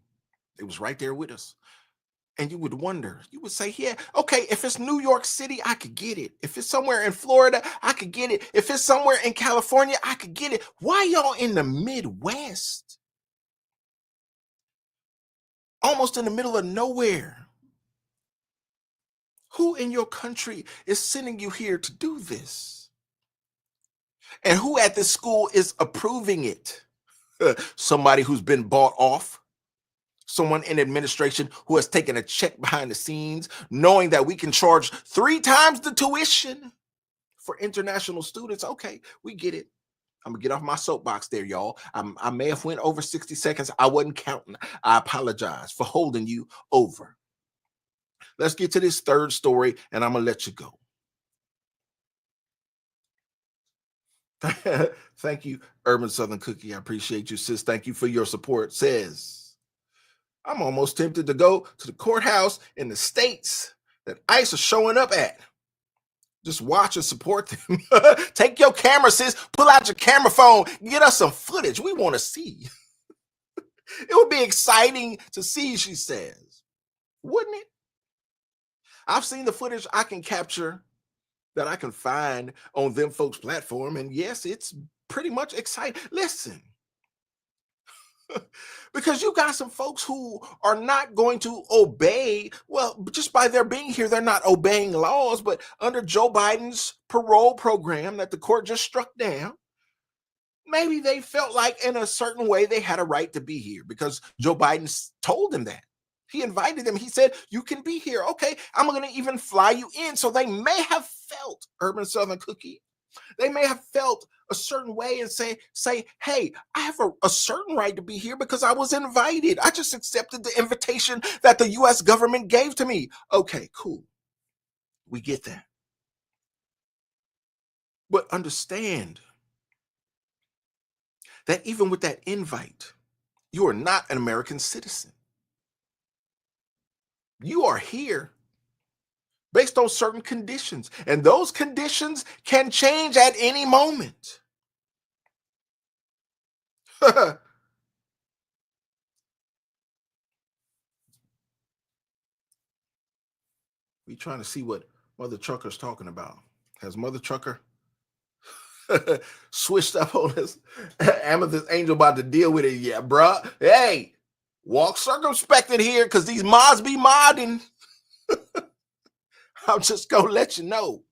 It was right there with us. And you would wonder, you would say, yeah, okay, if it's New York City, I could get it. If it's somewhere in Florida, I could get it. If it's somewhere in California, I could get it. Why y'all in the Midwest? Almost in the middle of nowhere. Who in your country is sending you here to do this? And who at this school is approving it? Somebody who's been bought off? Someone in administration who has taken a check behind the scenes, knowing that we can charge 3 times the tuition for international students? Okay, we get it. I'm gonna get off my soapbox there, y'all. I may have went over 60 seconds. I wasn't counting. I apologize for holding you over. Let's get to this third story, and I'm gonna let you go. Thank you, Urban Southern Cookie. I appreciate you, sis. Thank you for your support. Says, I'm almost tempted to go to the courthouse in the states that ICE are showing up at. Just watch and support them. Take your camera, sis. Pull out your camera phone. Get us some footage. We want to see. It would be exciting to see, she says. Wouldn't it? I've seen the footage I can capture that I can find on them folks' platform. And yes, it's pretty much exciting. Listen. Because you got some folks who are not going to obey, well, just by their being here, they're not obeying laws, but under Joe Biden's parole program that the court just struck down, maybe they felt like in a certain way they had a right to be here because Joe Biden told them that. He invited them. He said, you can be here. Okay, I'm going to even fly you in. So they may have felt, Urban Southern Cookie, they may have felt a certain way and say, hey, I have a certain right to be here because I was invited. I just accepted the invitation that the U.S. government gave to me. Okay, cool. We get that. But understand that even with that invite, you are not an American citizen. You are here based on certain conditions, and those conditions can change at any moment. We trying to see what Mother Trucker's talking about. Has Mother Trucker switched up on this Amethyst Angel about to deal with it yet, bruh? Hey, walk circumspected here because these mods be modding. I'm just gonna let you know.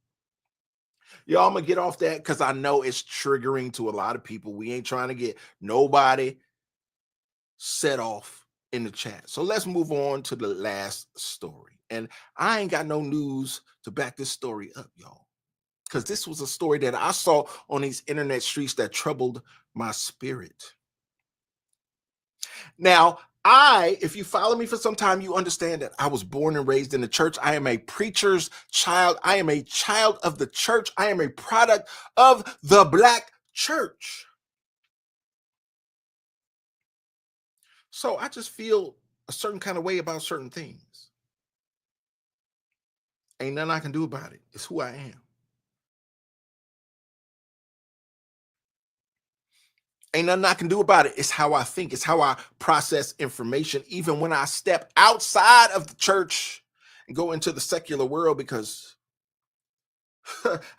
Y'all, I'm gonna get off that because I know it's triggering to a lot of people. We ain't trying to get nobody set off in the chat. So let's move on to the last story. And I ain't got no news to back this story up, y'all, because this was a story that I saw on these internet streets that troubled my spirit. Now, if you follow me for some time, you understand that I was born and raised in the church. I am a preacher's child. I am a child of the church. I am a product of the Black church. So I just feel a certain kind of way about certain things. Ain't nothing I can do about it. It's who I am. Ain't nothing I can do about it. It's how I think. It's how I process information, even when I step outside of the church and go into the secular world, because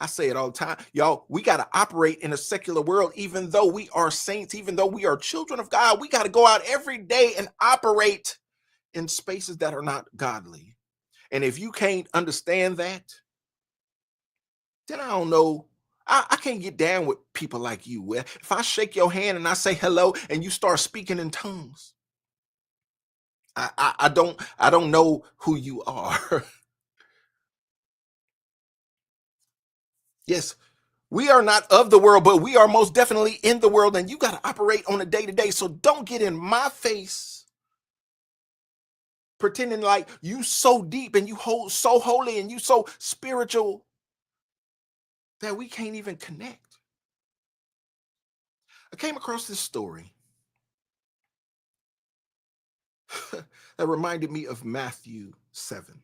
I say it all the time. Y'all, we got to operate in a secular world, even though we are saints, even though we are children of God. We got to go out every day and operate in spaces that are not godly. And if you can't understand that, then I don't know. I can't get down with people like you. Where if I shake your hand and I say hello and you start speaking in tongues, I don't know who you are. Yes, we are not of the world, but we are most definitely in the world, and you got to operate on a day-to-day. So don't get in my face pretending like you so deep and you hold so holy and you so spiritual that we can't even connect. I came across this story that reminded me of Matthew 7.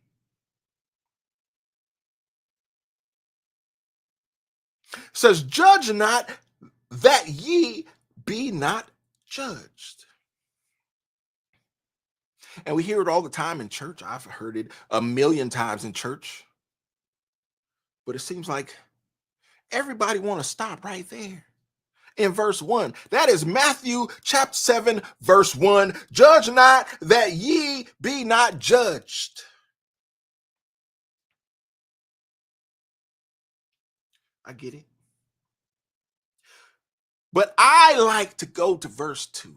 It says, judge not that ye be not judged. And we hear it all the time in church. I've heard it a million times in church. But it seems like everybody want to stop right there in verse 1. That is Matthew chapter 7, verse 1. Judge not that ye be not judged. I get it. But I like to go to verse 2.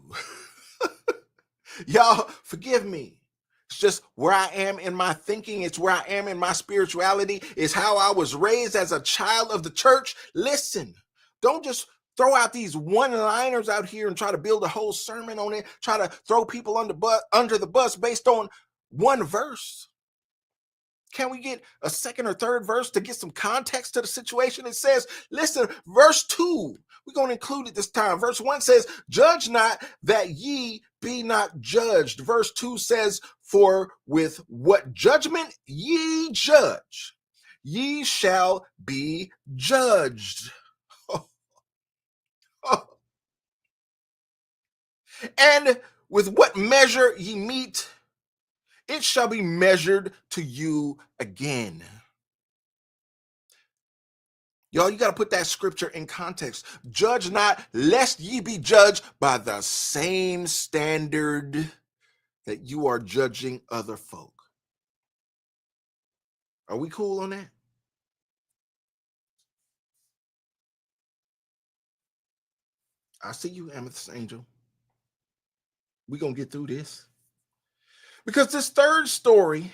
Y'all, forgive me. It's just where I am in my thinking. It's where I am in my spirituality. It's how I was raised as a child of the church. Listen, don't just throw out these one-liners out here and try to build a whole sermon on it. Try to throw people under the bus based on one verse. Can we get a second or third verse to get some context to the situation? It says, listen, verse 2, we're going to include it this time. Verse 1 says, judge not that ye be not judged. Verse 2 says, for with what judgment ye judge, ye shall be judged. And with what measure ye meet, it shall be measured to you again. Y'all, you got to put that scripture in context. Judge not, lest ye be judged by the same standard that you are judging other folk. Are we cool on that? I see you, Amethyst Angel. We're going to get through this. Because this third story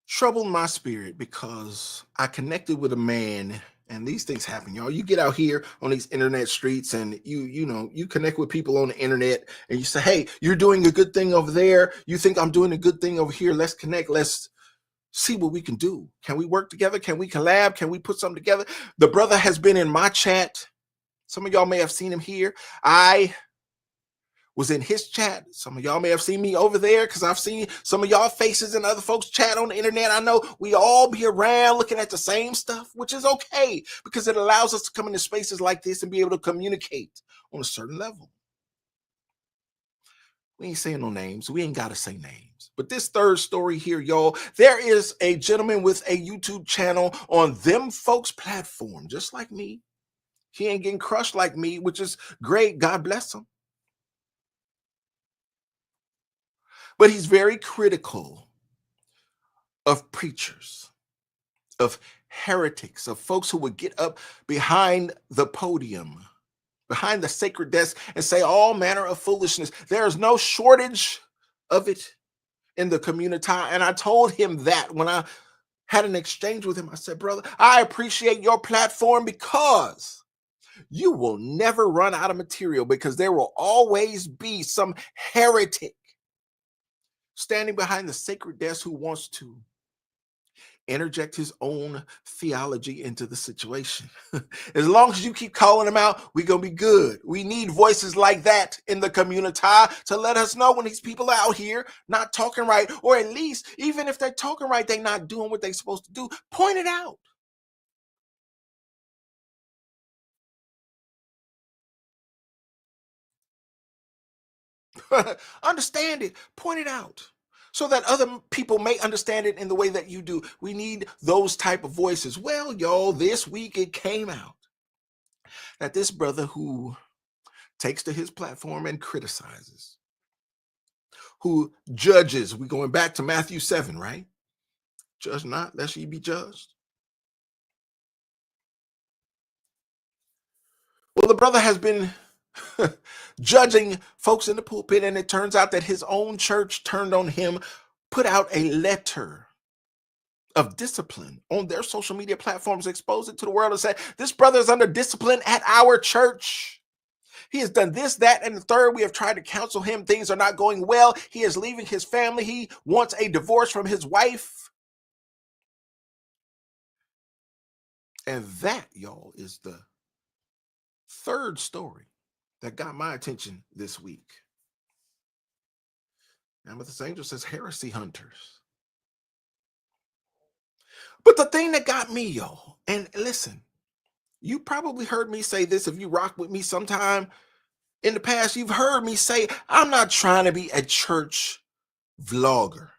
troubled my spirit because I connected with a man, and these things happen, y'all. You get out here on these internet streets and you connect with people on the internet and you say, hey, you're doing a good thing over there. You think I'm doing a good thing over here. Let's connect. Let's see what we can do. Can we work together? Can we collab? Can we put something together? The brother has been in my chat. Some of y'all may have seen him here. I was in his chat. Some of y'all may have seen me over there because I've seen some of y'all faces and other folks chat on the internet. I know we all be around looking at the same stuff, which is okay because it allows us to come into spaces like this and be able to communicate on a certain level. We ain't saying no names. We ain't got to say names. But this third story here, y'all, there is a gentleman with a YouTube channel on them folks platform, just like me. He ain't getting crushed like me, which is great. God bless him. But he's very critical of preachers, of heretics, of folks who would get up behind the podium, behind the sacred desk, and say all manner of foolishness. There is no shortage of it in the community. And I told him that when I had an exchange with him. I said, brother, I appreciate your platform because you will never run out of material, because there will always be some heretic standing behind the sacred desk who wants to interject his own theology into the situation. As long as you keep calling them out, we're going to be good. We need voices like that in the community to let us know when these people are out here not talking right, or at least even if they're talking right, they're not doing what they're supposed to do. Point it out. Understand it. Point it out. so that other people may understand it in the way that you do. We need those type of voices. Well, y'all, this week it came out that this brother who takes to his platform and criticizes, who judges, we're going back to Matthew 7, right? Judge not, lest ye be judged. Well, the brother has been judging folks in the pulpit, and it turns out that his own church turned on him, put out a letter of discipline on their social media platforms, exposed it to the world, and said, this brother is under discipline at our church. He has done this, that, and the third. We have tried to counsel him. Things are not going well. He is leaving his family. He wants a divorce from his wife. And that, y'all, is the third story that got my attention this week. Amethyst Angel says heresy hunters. But the thing that got me, y'all, and listen, you probably heard me say this if you rock with me sometime in the past. You've heard me say, I'm not trying to be a church vlogger.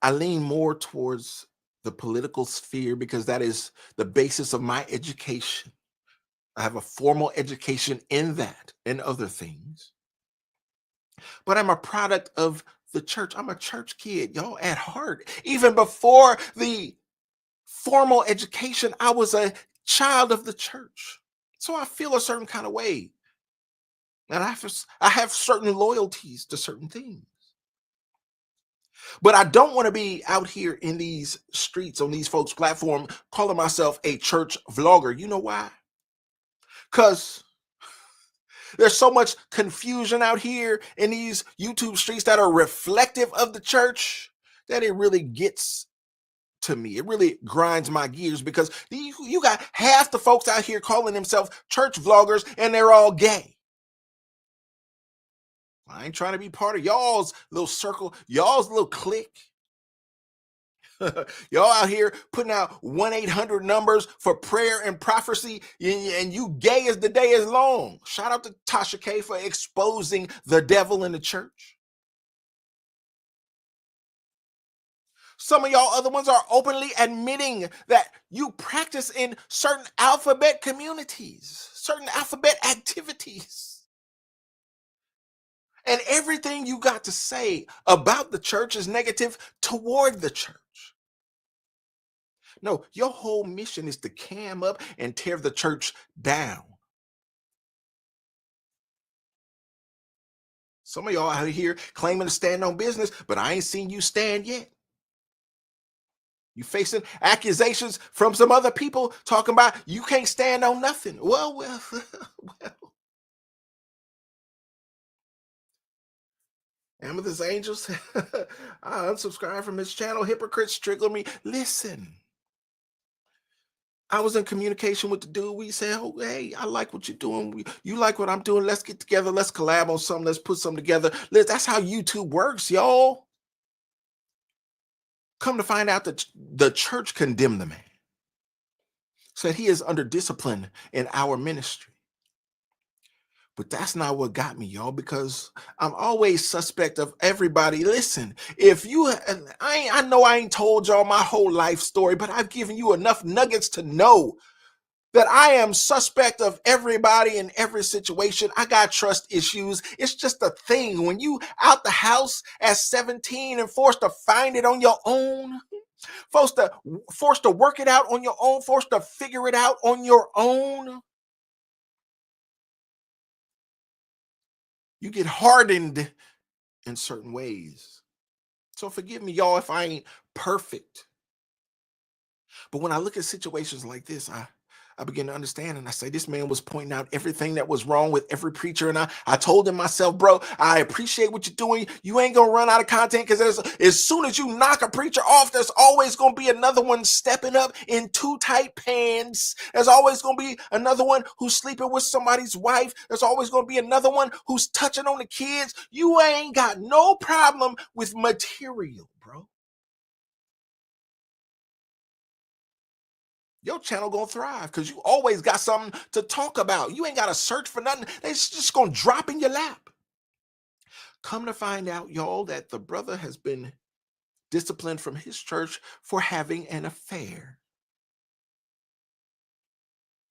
I lean more towards the political sphere because that is the basis of my education. I have a formal education in that and other things. But I'm a product of the church. I'm a church kid, y'all, at heart. Even before the formal education, I was a child of the church. So I feel a certain kind of way. And I have certain loyalties to certain things. But I don't want to be out here in these streets on these folks' platform calling myself a church vlogger. You know why? Because there's so much confusion out here in these YouTube streets that are reflective of the church that it really gets to me. It really grinds my gears because you got half the folks out here calling themselves church vloggers and they're all gay. I ain't trying to be part of y'all's little circle, y'all's little clique. Y'all out here putting out 1-800 numbers for prayer and prophecy, and you gay as the day is long. Shout out to Tasha K for exposing the devil in the church. Some of y'all other ones are openly admitting that you practice in certain alphabet communities, certain alphabet activities. And everything you got to say about the church is negative toward the church. No, your whole mission is to cam up and tear the church down. Some of y'all out here claiming to stand on business, but I ain't seen you stand yet. You facing accusations from some other people talking about you can't stand on nothing. Well. Amethyst Angels, I unsubscribed from his channel. Hypocrites trigger me. Listen, I was in communication with the dude. We said, oh, hey, I like what you're doing. You like what I'm doing. Let's get together. Let's collab on something. Let's put something together. That's how YouTube works, y'all. Come to find out that the church condemned the man. Said he is under discipline in our ministry. But that's not what got me, y'all, because I'm always suspect of everybody. Listen, if you, I know I ain't told y'all my whole life story, but I've given you enough nuggets to know that I am suspect of everybody in every situation. I got trust issues. It's just a thing. When you out the house at 17 and forced to find it on your own, forced to work it out on your own, forced to figure it out on your own, you get hardened in certain ways. So forgive me, y'all, if I ain't perfect. But when I look at situations like this, I begin to understand, and I say, this man was pointing out everything that was wrong with every preacher. And I told him myself, bro, I appreciate what you're doing. You ain't going to run out of content because as soon as you knock a preacher off, there's always going to be another one stepping up in too tight pants. There's always going to be another one who's sleeping with somebody's wife. There's always going to be another one who's touching on the kids. You ain't got no problem with material, bro. Your channel gonna thrive because you always got something to talk about. You ain't gotta search for nothing. It's just gonna drop in your lap. Come to find out, y'all, that the brother has been disciplined from his church for having an affair.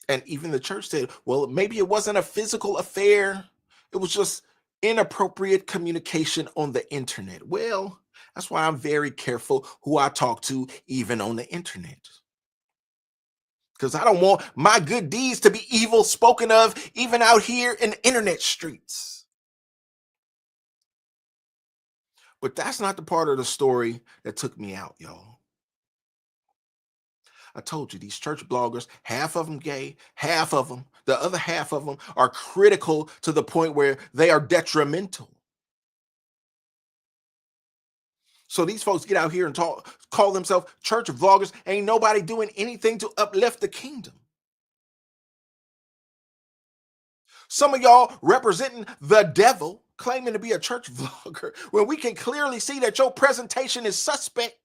And even the church said, well, maybe it wasn't a physical affair. It was just inappropriate communication on the internet. Well, that's why I'm very careful who I talk to, even on the internet. Because I don't want my good deeds to be evil spoken of, even out here in the internet streets. But that's not the part of the story that took me out, y'all. I told you, these church bloggers, half of them gay, half of them, the other half of them are critical to the point where they are detrimental. So these folks get out here and call themselves church vloggers. Ain't nobody doing anything to uplift the kingdom. Some of y'all representing the devil, claiming to be a church vlogger, when we can clearly see that your presentation is suspect.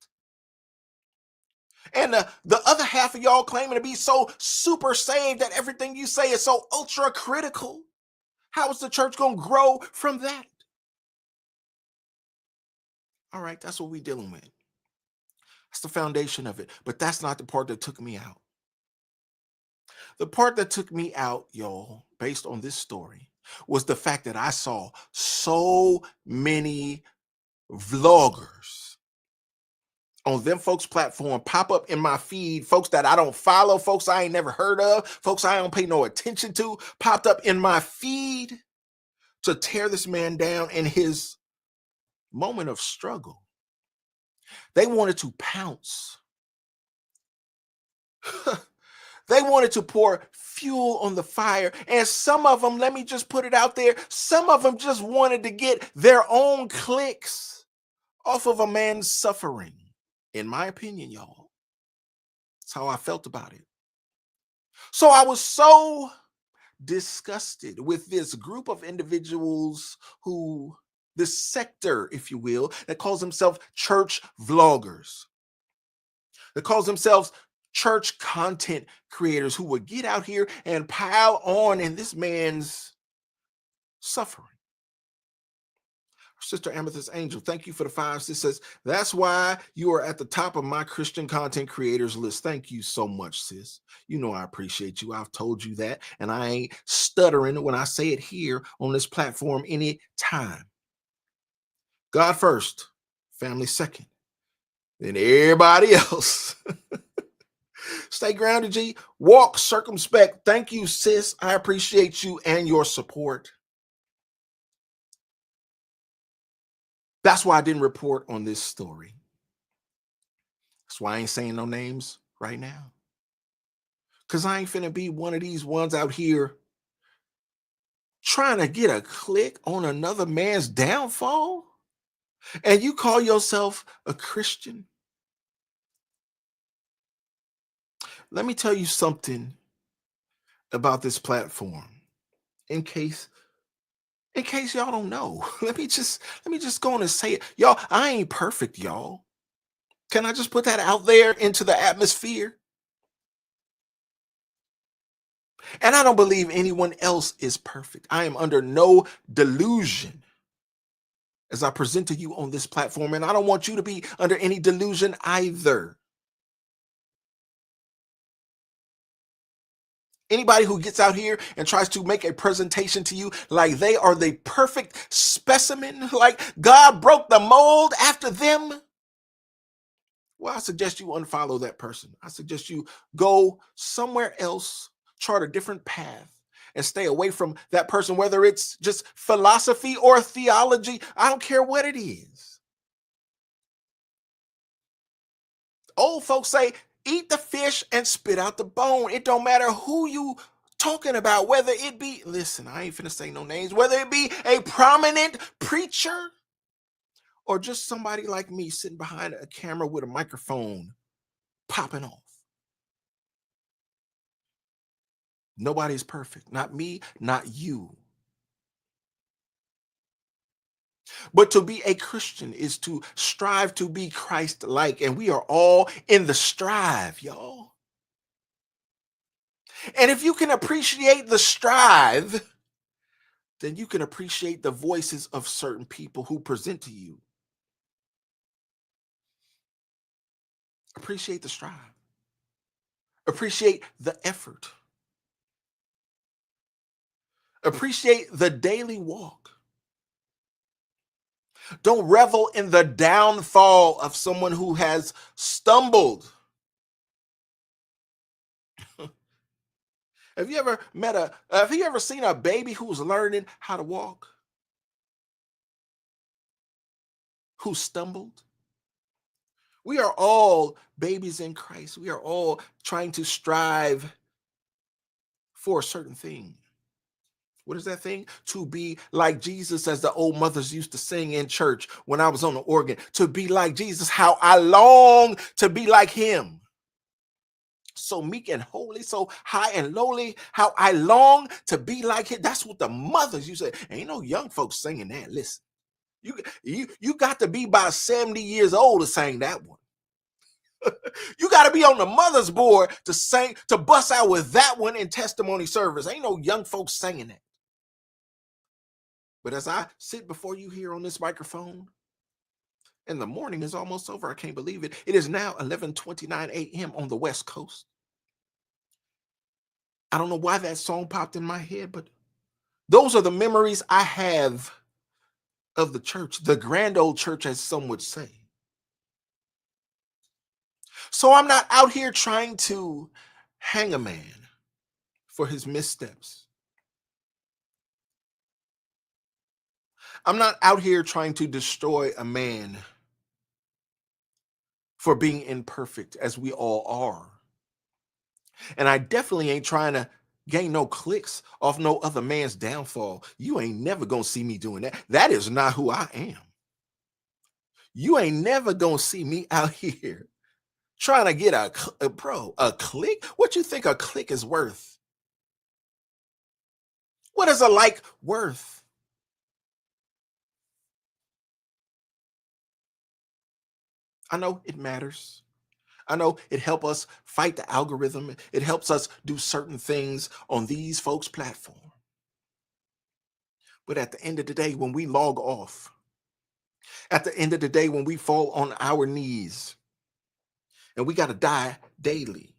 And the other half of y'all claiming to be so super saved that everything you say is so ultra critical. How is the church going to grow from that? All right, that's what we're dealing with. That's the foundation of it. But that's not the part that took me out. The part that took me out, y'all, based on this story, was the fact that I saw so many vloggers on them folks' platform pop up in my feed, folks that I don't follow, folks I ain't never heard of, folks I don't pay no attention to, popped up in my feed to tear this man down in his moment of struggle. They wanted to pounce. They wanted to pour fuel on the fire. And some of them, let me just put it out there, some of them just wanted to get their own clicks off of a man's suffering. In my opinion, y'all, that's how I felt about it. So I was so disgusted with this group of individuals who, this sector, if you will, that calls themselves church vloggers, that calls themselves church content creators, who would get out here and pile on in this man's suffering. Sister Amethyst Angel, thank you for the 5. Sis says, that's why you are at the top of my Christian content creators list. Thank you so much, sis. You know I appreciate you. I've told you that, and I ain't stuttering when I say it here on this platform any time. God first, family second, then everybody else. Stay grounded, G. Walk circumspect. Thank you, sis. I appreciate you and your support. That's why I didn't report on this story. That's why I ain't saying no names right now. Because I ain't finna be one of these ones out here trying to get a click on another man's downfall. And you call yourself a Christian? Let me tell you something about this platform, in case y'all don't know. Let me just go on and say it. Y'all, I ain't perfect, y'all. Can I just put that out there into the atmosphere? And I don't believe anyone else is perfect. I am under no delusion as I present to you on this platform, and I don't want you to be under any delusion either. Anybody who gets out here and tries to make a presentation to you like they are the perfect specimen, like God broke the mold after them, well, I suggest you unfollow that person. I suggest you go somewhere else, chart a different path, and stay away from that person, whether it's just philosophy or theology. I don't care what it is. Old folks say, eat the fish and spit out the bone. It don't matter who you talking about, whether it be, listen, I ain't finna say no names, whether it be a prominent preacher or just somebody like me sitting behind a camera with a microphone popping off. Nobody's perfect. Not me, not you. But to be a Christian is to strive to be Christ-like, and we are all in the strive, y'all. And if you can appreciate the strive, then you can appreciate the voices of certain people who present to you. Appreciate the strive. Appreciate the effort. Appreciate the daily walk. Don't revel in the downfall of someone who has stumbled. Have you ever seen a baby who's learning how to walk? Who stumbled? We are all babies in Christ. We are all trying to strive for a certain thing. What is that thing? To be like Jesus, as the old mothers used to sing in church when I was on the organ. To be like Jesus, how I long to be like him. So meek and holy, so high and lowly, how I long to be like him. That's what the mothers used to say. Ain't no young folks singing that. Listen, you got to be about 70 years old to sing that one. You got to be on the mother's board to sing, to bust out with that one in testimony service. Ain't no young folks singing that. But as I sit before you here on this microphone, and the morning is almost over, I can't believe it. It is now 11:29 a.m. on the West Coast. I don't know why that song popped in my head, but those are the memories I have of the church, the grand old church, as some would say. So I'm not out here trying to hang a man for his missteps. I'm not out here trying to destroy a man for being imperfect, as we all are. And I definitely ain't trying to gain no clicks off no other man's downfall. You ain't never gonna see me doing that. That is not who I am. You ain't never gonna see me out here trying to get a click. What you think a click is worth? What is a like worth? I know it matters. I know it helps us fight the algorithm. It helps us do certain things on these folks' platform. But at the end of the day, when we log off, at the end of the day, when we fall on our knees, and we got to die daily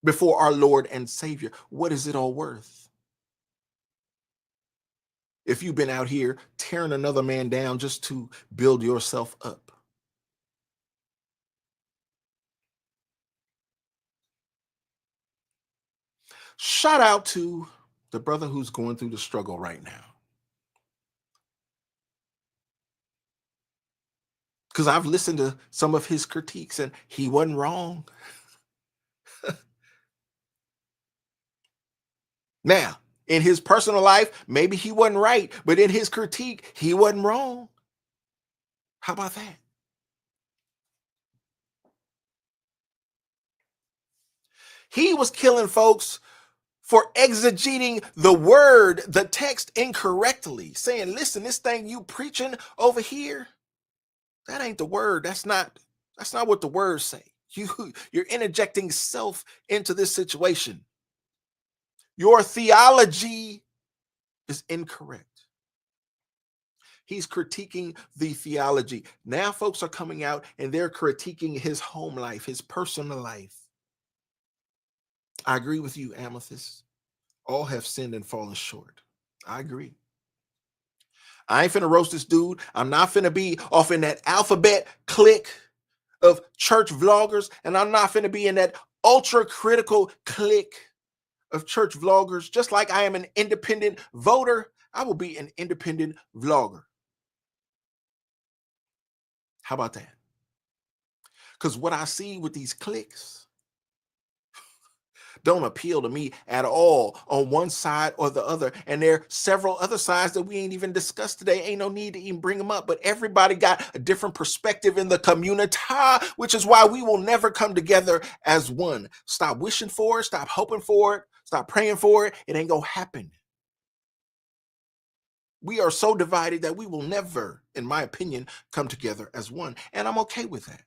before our Lord and Savior, what is it all worth? If you've been out here tearing another man down just to build yourself up. Shout out to the brother who's going through the struggle right now. Because I've listened to some of his critiques and he wasn't wrong. Now, in his personal life, maybe he wasn't right, but in his critique, he wasn't wrong. How about that? He was killing folks for exegeting the word, the text incorrectly, saying, listen, this thing you preaching over here, that ain't the word. That's not what the words say. You're interjecting self into this situation. Your theology is incorrect. He's critiquing the theology. Now folks are coming out and they're critiquing his home life, his personal life. I agree with you, Amethyst. All have sinned and fallen short. I agree. I ain't finna roast this dude. I'm not finna be off in that alphabet clique of church vloggers, and I'm not finna be in that ultra critical clique of church vloggers. Just like I am an independent voter, I will be an independent vlogger. How about that? Because what I see with these cliques don't appeal to me at all on one side or the other. And there are several other sides that we ain't even discussed today. Ain't no need to even bring them up. But everybody got a different perspective in the community, which is why we will never come together as one. Stop wishing for it. Stop hoping for it. Stop praying for it. It ain't going to happen. We are so divided that we will never, in my opinion, come together as one. And I'm okay with that.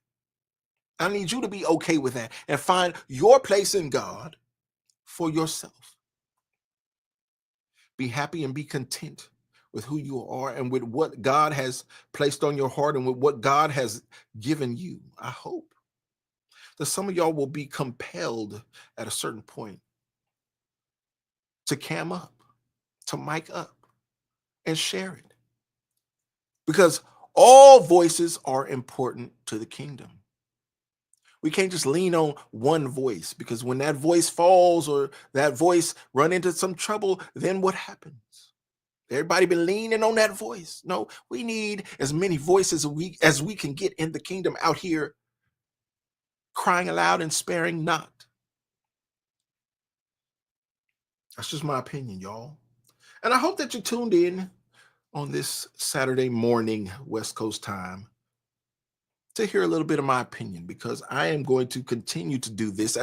I need you to be okay with that and find your place in God for yourself. Be happy and be content with who you are and with what God has placed on your heart and with what God has given you. I hope that some of y'all will be compelled at a certain point to cam up, to mic up, and share it. Because all voices are important to the kingdom. We can't just lean on one voice, because when that voice falls or that voice run into some trouble, then what happens? Everybody been leaning on that voice. No, we need as many voices as we can get in the kingdom out here, crying aloud and sparing not. That's just my opinion, y'all. And I hope that you tuned in on this Saturday morning, West Coast time, to hear a little bit of my opinion, because I am going to continue to do this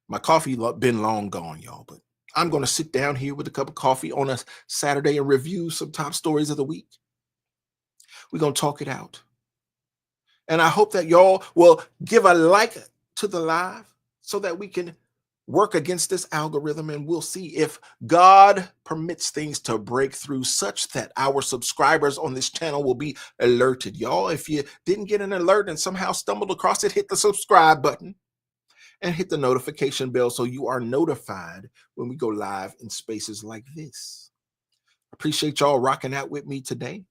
my coffee been long gone, y'all, but I'm going to sit down here with a cup of coffee on a Saturday and review some top stories of the week. We're going to talk it out. And I hope that y'all will give a like to the live so that we can work against this algorithm, and we'll see if God permits things to break through such that our subscribers on this channel will be alerted. Y'all, if you didn't get an alert and somehow stumbled across it, hit the subscribe button and hit the notification bell so you are notified when we go live in spaces like this. Appreciate y'all rocking out with me today.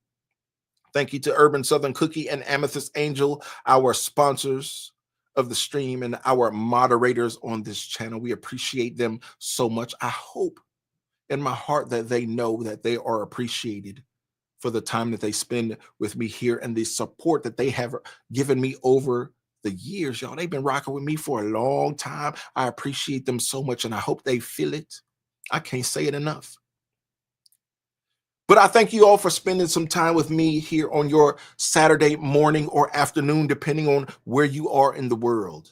Thank you to Urban Southern Cookie and Amethyst Angel, our sponsors of the stream and our moderators on this channel. We appreciate them so much. I hope in my heart that they know that they are appreciated for the time that they spend with me here and the support that they have given me over the years. Y'all, they've been rocking with me for a long time. I appreciate them so much, and I hope they feel it. I can't say it enough. But I thank you all for spending some time with me here on your Saturday morning or afternoon, depending on where you are in the world.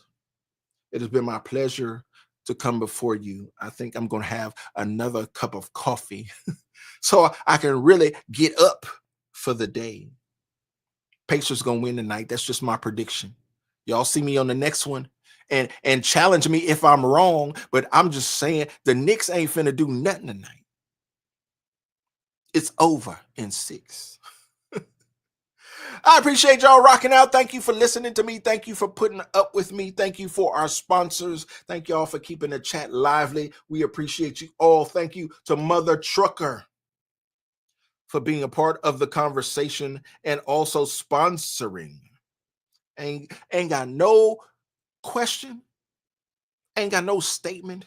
It has been my pleasure to come before you. I think I'm going to have another cup of coffee so I can really get up for the day. Pacers going to win tonight. That's just my prediction. Y'all see me on the next one and challenge me if I'm wrong, but I'm just saying the Knicks ain't finna do nothing tonight. It's over in 6. I appreciate y'all rocking out. Thank you for listening to me. Thank you for putting up with me. Thank you for our sponsors. Thank y'all for keeping the chat lively. We appreciate you all. Thank you to Mother Trucker for being a part of the conversation and also sponsoring. Ain't got no question, ain't got no statement.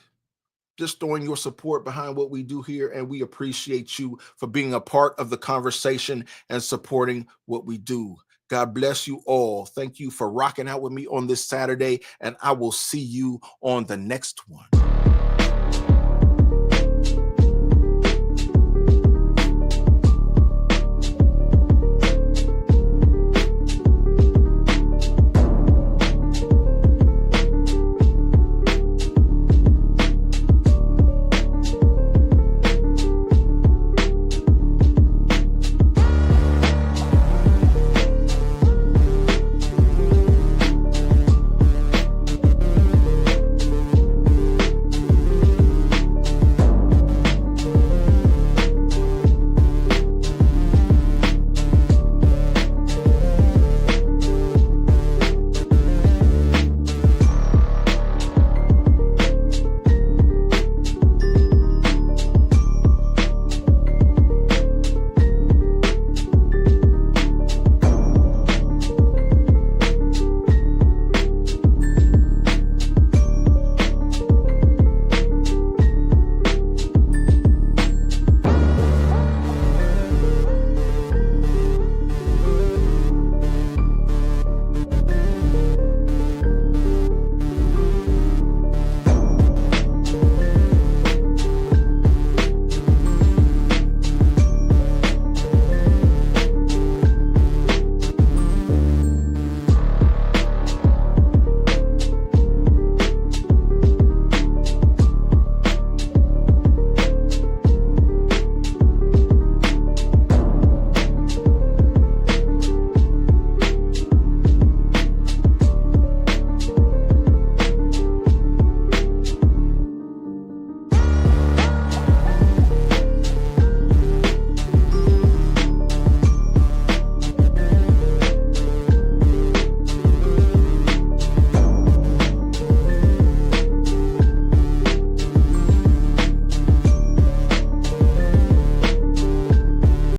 Just throwing your support behind what we do here, and we appreciate you for being a part of the conversation and supporting what we do. God bless you all. Thank you for rocking out with me on this Saturday, and I will see you on the next one.